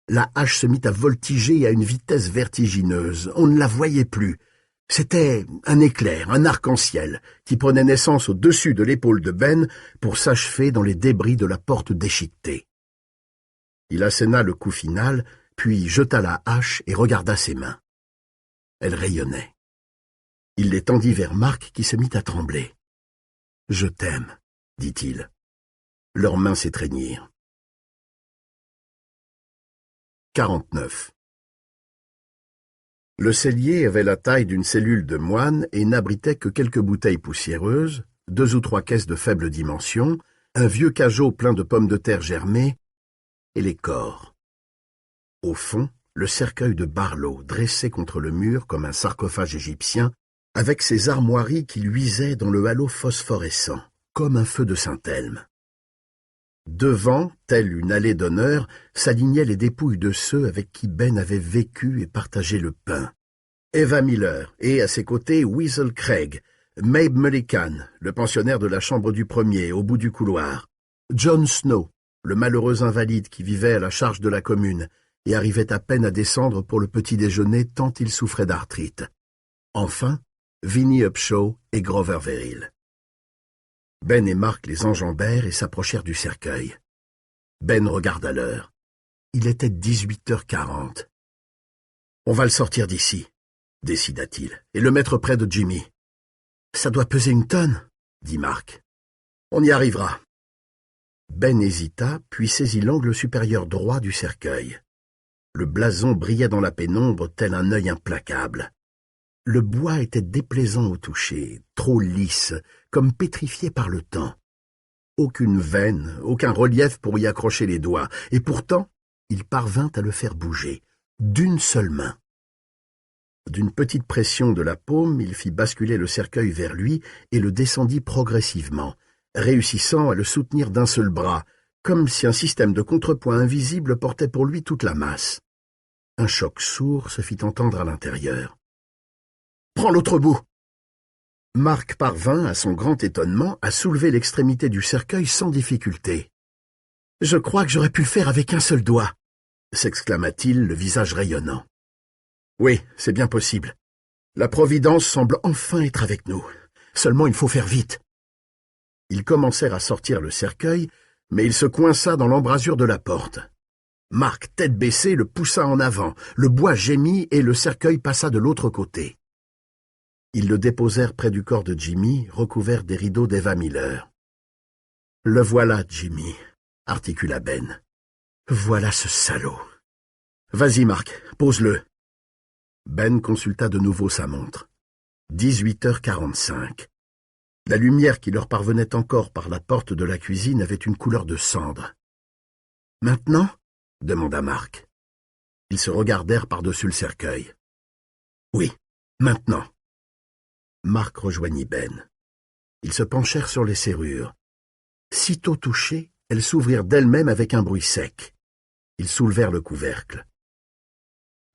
La hache se mit à voltiger à une vitesse vertigineuse. On ne la voyait plus. C'était un éclair, un arc-en-ciel, qui prenait naissance au-dessus de l'épaule de Ben pour s'achever dans les débris de la porte déchiquetée. Il asséna le coup final, puis jeta la hache et regarda ses mains. Elles rayonnaient. Il les tendit vers Marc qui se mit à trembler. « Je t'aime », dit-il. Leurs mains s'étreignirent. 49. Le cellier avait la taille d'une cellule de moine et n'abritait que quelques bouteilles poussiéreuses, 2 ou 3 caisses de faible dimension, un vieux cajot plein de pommes de terre germées et les corps. Au fond, le cercueil de Barlow dressé contre le mur comme un sarcophage égyptien, avec ses armoiries qui luisaient dans le halo phosphorescent, comme un feu de Saint-Elme. Devant, telle une allée d'honneur, s'alignaient les dépouilles de ceux avec qui Ben avait vécu et partagé le pain. Eva Miller et, à ses côtés, Weasel Craig, Mabe Mullican, le pensionnaire de la chambre du premier, au bout du couloir, John Snow, le malheureux invalide qui vivait à la charge de la commune et arrivait à peine à descendre pour le petit déjeuner tant il souffrait d'arthrite. Enfin, Vinnie Upshaw et Grover Verrill. Ben et Marc les enjambèrent et s'approchèrent du cercueil. Ben regarda l'heure. Il était 18h40. « On va le sortir d'ici, » décida-t-il, « et le mettre près de Jimmy. »« Ça doit peser 1 tonne, » dit Marc. « On y arrivera. » Ben hésita, puis saisit l'angle supérieur droit du cercueil. Le blason brillait dans la pénombre tel un œil implacable. Le bois était déplaisant au toucher, trop lisse, comme pétrifié par le temps. Aucune veine, aucun relief pour y accrocher les doigts, et pourtant, il parvint à le faire bouger, d'une seule main. D'une petite pression de la paume, il fit basculer le cercueil vers lui et le descendit progressivement, réussissant à le soutenir d'un seul bras, comme si un système de contrepoids invisible portait pour lui toute la masse. Un choc sourd se fit entendre à l'intérieur. « Prends l'autre bout !» Marc parvint, à son grand étonnement, à soulever l'extrémité du cercueil sans difficulté. « Je crois que j'aurais pu le faire avec un seul doigt !» s'exclama-t-il, le visage rayonnant. « Oui, c'est bien possible. La Providence semble enfin être avec nous. Seulement il faut faire vite. » Ils commencèrent à sortir le cercueil, mais il se coinça dans l'embrasure de la porte. Marc, tête baissée, le poussa en avant, le bois gémit et le cercueil passa de l'autre côté. Ils le déposèrent près du corps de Jimmy, recouvert des rideaux d'Eva Miller. « Le voilà, Jimmy » articula Ben. « Voilà ce salaud. Vas-y, Marc, pose-le. » Ben consulta de nouveau sa montre. 18h45. La lumière qui leur parvenait encore par la porte de la cuisine avait une couleur de cendre. « Maintenant ?» demanda Marc. Ils se regardèrent par-dessus le cercueil. « Oui, maintenant. » Marc rejoignit Ben. Ils se penchèrent sur les serrures. Sitôt touchées, elles s'ouvrirent d'elles-mêmes avec un bruit sec. Ils soulevèrent le couvercle.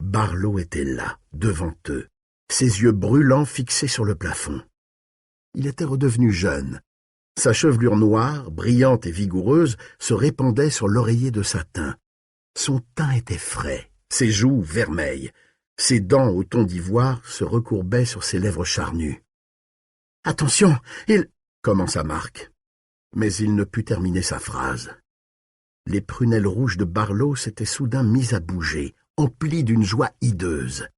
Barlow était là, devant eux, ses yeux brûlants fixés sur le plafond. Il était redevenu jeune. Sa chevelure noire, brillante et vigoureuse, se répandait sur l'oreiller de satin. Son teint était frais, ses joues vermeilles. Ses dents au ton d'ivoire se recourbaient sur ses lèvres charnues. « Attention, il... » commença Marc. Mais il ne put terminer sa phrase. Les prunelles rouges de Barlow s'étaient soudain mises à bouger, emplies d'une joie hideuse.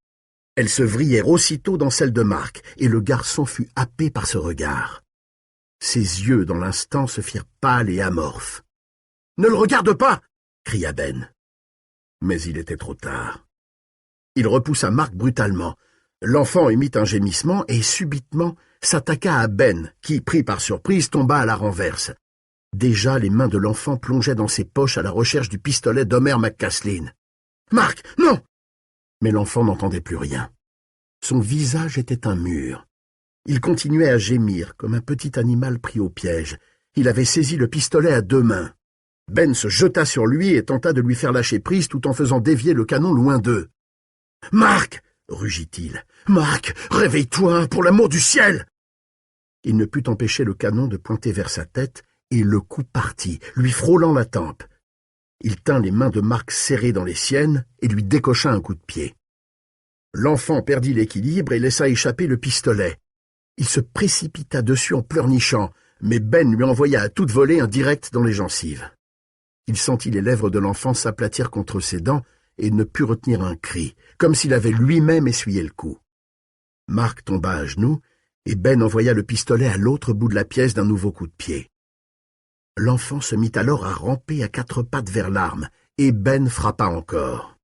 Elles se vrillèrent aussitôt dans celles de Marc, et le garçon fut happé par ce regard. Ses yeux, dans l'instant, se firent pâles et amorphes. « Ne le regarde pas !» cria Ben. Mais il était trop tard. Il repoussa Marc brutalement. L'enfant émit un gémissement et, subitement, s'attaqua à Ben, qui, pris par surprise, tomba à la renverse. Déjà, les mains de l'enfant plongeaient dans ses poches à la recherche du pistolet d'Homer McCaslin. « Marc, non !» Mais l'enfant n'entendait plus rien. Son visage était un mur. Il continuait à gémir, comme un petit animal pris au piège. Il avait saisi le pistolet à deux mains. Ben se jeta sur lui et tenta de lui faire lâcher prise tout en faisant dévier le canon loin d'eux. « Marc !» rugit-il. « Marc, réveille-toi, pour l'amour du ciel !» Il ne put empêcher le canon de pointer vers sa tête, et le coup partit, lui frôlant la tempe. Il tint les mains de Marc serrées dans les siennes et lui décocha un coup de pied. L'enfant perdit l'équilibre et laissa échapper le pistolet. Il se précipita dessus en pleurnichant, mais Ben lui envoya à toute volée un direct dans les gencives. Il sentit les lèvres de l'enfant s'aplatir contre ses dents et ne put retenir un cri, comme s'il avait lui-même essuyé le coup. Marc tomba à genoux, et Ben envoya le pistolet à l'autre bout de la pièce d'un nouveau coup de pied. L'enfant se mit alors à ramper à quatre pattes vers l'arme, et Ben frappa encore.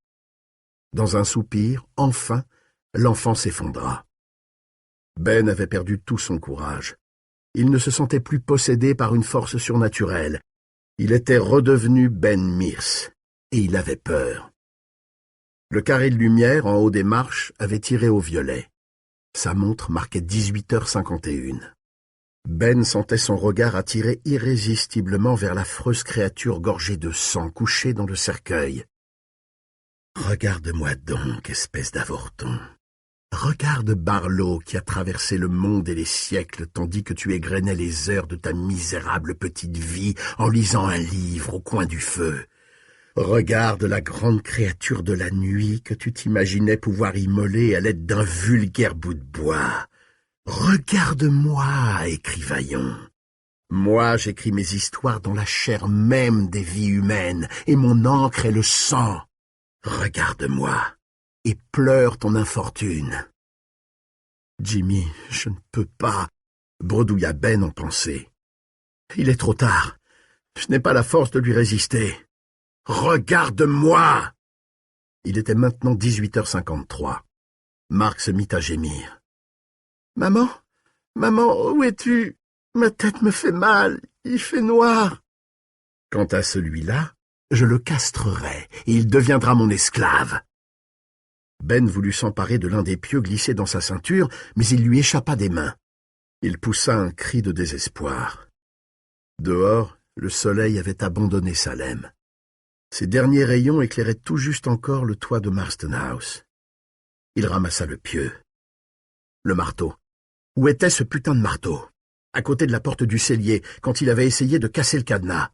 Dans un soupir, enfin, l'enfant s'effondra. Ben avait perdu tout son courage. Il ne se sentait plus possédé par une force surnaturelle. Il était redevenu Ben Mears, et il avait peur. Le carré de lumière, en haut des marches, avait tiré au violet. Sa montre marquait 18h51. Ben sentait son regard attiré irrésistiblement vers l'affreuse créature gorgée de sang couchée dans le cercueil. « Regarde-moi donc, espèce d'avorton. Regarde Barlow qui a traversé le monde et les siècles tandis que tu égrenais les heures de ta misérable petite vie en lisant un livre au coin du feu. Regarde la grande créature de la nuit que tu t'imaginais pouvoir immoler à l'aide d'un vulgaire bout de bois. Regarde-moi, écrivaillon. Moi, j'écris mes histoires dans la chair même des vies humaines, et mon encre est le sang. Regarde-moi, et pleure ton infortune. » « Jimmy, je ne peux pas, » bredouilla Ben en pensée. « Il est trop tard. Je n'ai pas la force de lui résister. Regarde-moi !» Il était maintenant 18h53. Marc se mit à gémir. « Maman, maman, où es-tu? Ma tête me fait mal, il fait noir. »« Quant à celui-là, je le castrerai et il deviendra mon esclave. » Ben voulut s'emparer de l'un des pieux glissés dans sa ceinture, mais il lui échappa des mains. Il poussa un cri de désespoir. Dehors, le soleil avait abandonné Salem. Ses derniers rayons éclairaient tout juste encore le toit de Marston House. Il ramassa le pieu. Le marteau. Où était ce putain de marteau? À côté de la porte du cellier, quand il avait essayé de casser le cadenas.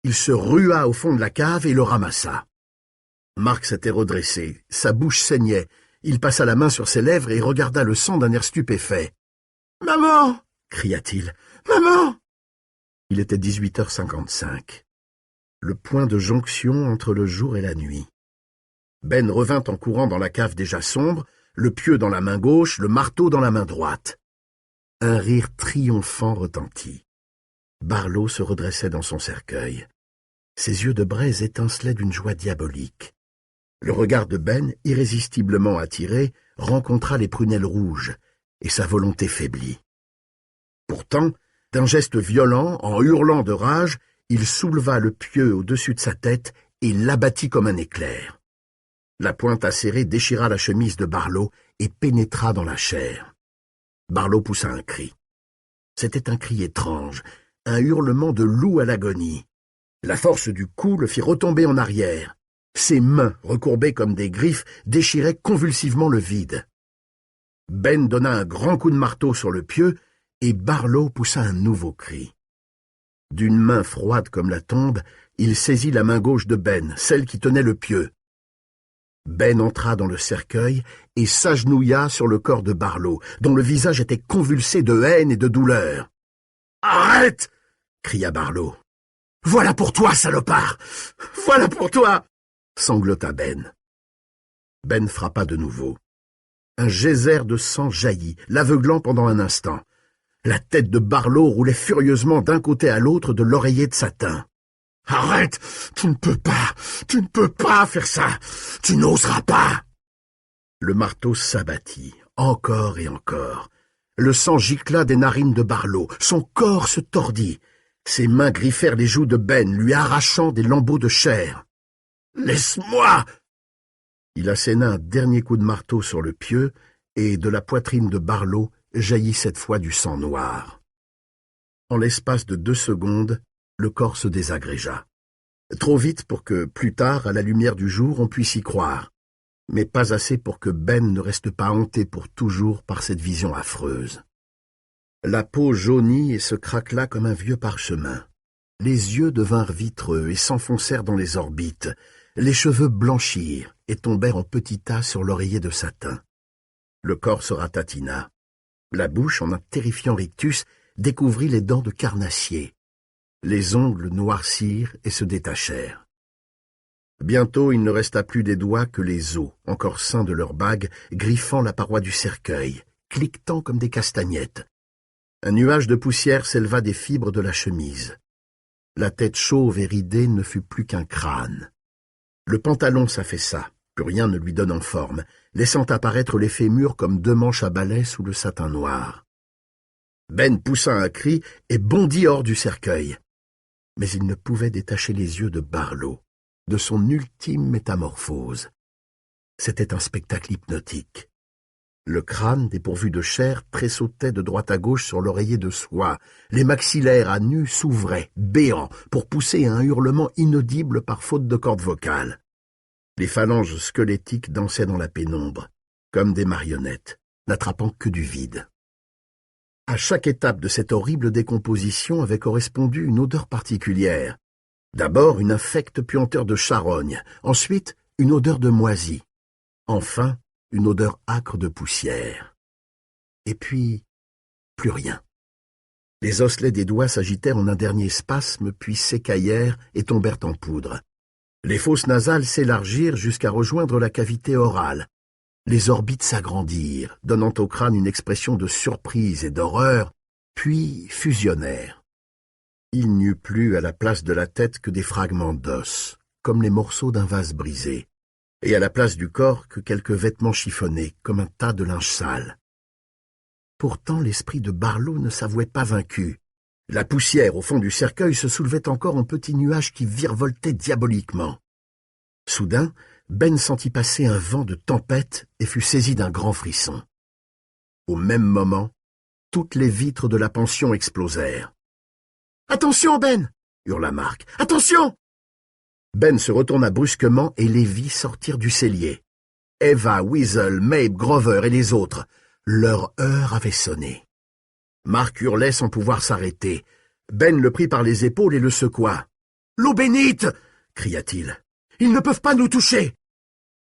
Il se rua au fond de la cave et le ramassa. Mark s'était redressé, sa bouche saignait. Il passa la main sur ses lèvres et regarda le sang d'un air stupéfait. « Maman !» cria-t-il. « Maman !» Il était 18h55. Le point de jonction entre le jour et la nuit. Ben revint en courant dans la cave déjà sombre, le pieu dans la main gauche, le marteau dans la main droite. Un rire triomphant retentit. Barlow se redressait dans son cercueil. Ses yeux de braise étincelaient d'une joie diabolique. Le regard de Ben, irrésistiblement attiré, rencontra les prunelles rouges, et sa volonté faiblit. Pourtant, d'un geste violent, en hurlant de rage, il souleva le pieu au-dessus de sa tête et l'abattit comme un éclair. La pointe acérée déchira la chemise de Barlow et pénétra dans la chair. Barlow poussa un cri. C'était un cri étrange, un hurlement de loup à l'agonie. La force du coup le fit retomber en arrière. Ses mains, recourbées comme des griffes, déchiraient convulsivement le vide. Ben donna un grand coup de marteau sur le pieu et Barlow poussa un nouveau cri. D'une main froide comme la tombe, il saisit la main gauche de Ben, celle qui tenait le pieu. Ben entra dans le cercueil et s'agenouilla sur le corps de Barlow, dont le visage était convulsé de haine et de douleur. « Arrête !» cria Barlow. « Voilà pour toi, salopard! Voilà pour toi !» sanglota Ben. Ben frappa de nouveau. Un geyser de sang jaillit, l'aveuglant pendant un instant. La tête de Barlow roulait furieusement d'un côté à l'autre de l'oreiller de satin. « Arrête! Tu ne peux pas faire ça! Tu n'oseras pas !» Le marteau s'abattit, encore et encore. Le sang gicla des narines de Barlow, son corps se tordit. Ses mains griffèrent les joues de Ben, lui arrachant des lambeaux de chair. « Laisse-moi !» Il asséna un dernier coup de marteau sur le pieu, et de la poitrine de Barlow jaillit cette fois du sang noir. En l'espace de 2 secondes, le corps se désagrégea. Trop vite pour que, plus tard, à la lumière du jour, on puisse y croire, mais pas assez pour que Ben ne reste pas hanté pour toujours par cette vision affreuse. La peau jaunit et se craquela comme un vieux parchemin. Les yeux devinrent vitreux et s'enfoncèrent dans les orbites. Les cheveux blanchirent et tombèrent en petits tas sur l'oreiller de satin. Le corps se ratatina. La bouche, en un terrifiant rictus, découvrit les dents de carnassier. Les ongles noircirent et se détachèrent. Bientôt, il ne resta plus des doigts que les os, encore sains de leur bague, griffant la paroi du cercueil, cliquetant comme des castagnettes. Un nuage de poussière s'éleva des fibres de la chemise. La tête chauve et ridée ne fut plus qu'un crâne. Le pantalon s'affaissa, plus rien ne lui donnant forme, laissant apparaître les fémurs comme 2 manches à balai sous le satin noir. Ben poussa un cri et bondit hors du cercueil. Mais il ne pouvait détacher les yeux de Barlow, de son ultime métamorphose. C'était un spectacle hypnotique. Le crâne, dépourvu de chair, tressautait de droite à gauche sur l'oreiller de soie. Les maxillaires à nu s'ouvraient, béants, pour pousser un hurlement inaudible par faute de cordes vocales. Les phalanges squelettiques dansaient dans la pénombre, comme des marionnettes, n'attrapant que du vide. À chaque étape de cette horrible décomposition avait correspondu une odeur particulière. D'abord une infecte puanteur de charogne, ensuite une odeur de moisi, enfin une odeur âcre de poussière. Et puis, plus rien. Les osselets des doigts s'agitèrent en un dernier spasme, puis s'écaillèrent et tombèrent en poudre. Les fosses nasales s'élargirent jusqu'à rejoindre la cavité orale. Les orbites s'agrandirent, donnant au crâne une expression de surprise et d'horreur, puis fusionnèrent. Il n'y eut plus à la place de la tête que des fragments d'os, comme les morceaux d'un vase brisé, et à la place du corps que quelques vêtements chiffonnés, comme un tas de linge sale. Pourtant l'esprit de Barlow ne s'avouait pas vaincu. La poussière au fond du cercueil se soulevait encore en petits nuages qui virevoltaient diaboliquement. Soudain, Ben sentit passer un vent de tempête et fut saisi d'un grand frisson. Au même moment, toutes les vitres de la pension explosèrent. « Attention, Ben !» hurla Mark. « Attention !» Ben se retourna brusquement et les vit sortir du cellier. Eva, Weasel, Mabe, Grover et les autres. Leur heure avait sonné. Mark hurlait sans pouvoir s'arrêter. Ben le prit par les épaules et le secoua. « L'eau bénite !» cria-t-il. « Ils ne peuvent pas nous toucher !»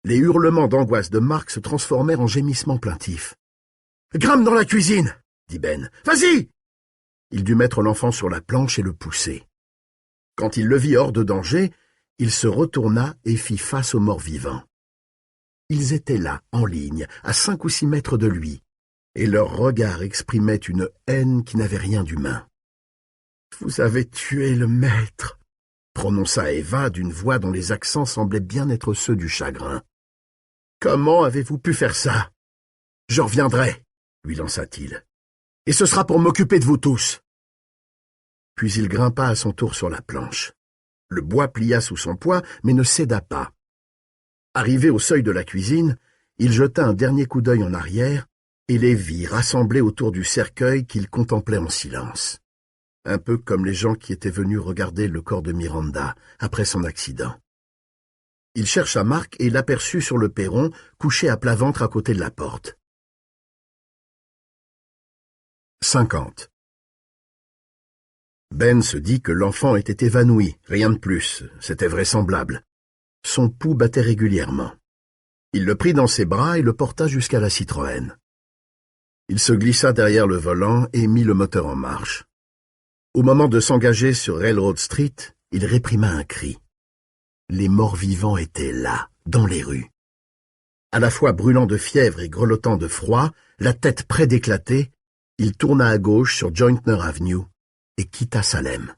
Les hurlements d'angoisse de Mark se transformèrent en gémissements plaintifs. « Grimpe dans la cuisine !» dit Ben. « Vas-y !» Il dut mettre l'enfant sur la planche et le pousser. Quand il le vit hors de danger, il se retourna et fit face aux morts-vivants. Ils étaient là, en ligne, à 5 ou 6 mètres de lui, et leurs regards exprimaient une haine qui n'avait rien d'humain. « Vous avez tué le maître !» prononça Eva d'une voix dont les accents semblaient bien être ceux du chagrin. « Comment avez-vous pu faire ça ?»« Je reviendrai, » lui lança-t-il, « et ce sera pour m'occuper de vous tous. » Puis il grimpa à son tour sur la planche. Le bois plia sous son poids, mais ne céda pas. Arrivé au seuil de la cuisine, il jeta un dernier coup d'œil en arrière et les vit rassemblés autour du cercueil qu'il contemplait en silence. Un peu comme les gens qui étaient venus regarder le corps de Miranda après son accident. Il chercha Mark et l'aperçut sur le perron, couché à plat ventre à côté de la porte. 50. Ben se dit que l'enfant était évanoui, rien de plus, c'était vraisemblable. Son pouls battait régulièrement. Il le prit dans ses bras et le porta jusqu'à la Citroën. Il se glissa derrière le volant et mit le moteur en marche. Au moment de s'engager sur Railroad Street, il réprima un cri. Les morts-vivants étaient là, dans les rues. À la fois brûlant de fièvre et grelottant de froid, la tête près d'éclater, il tourna à gauche sur Jointner Avenue et quitta Salem.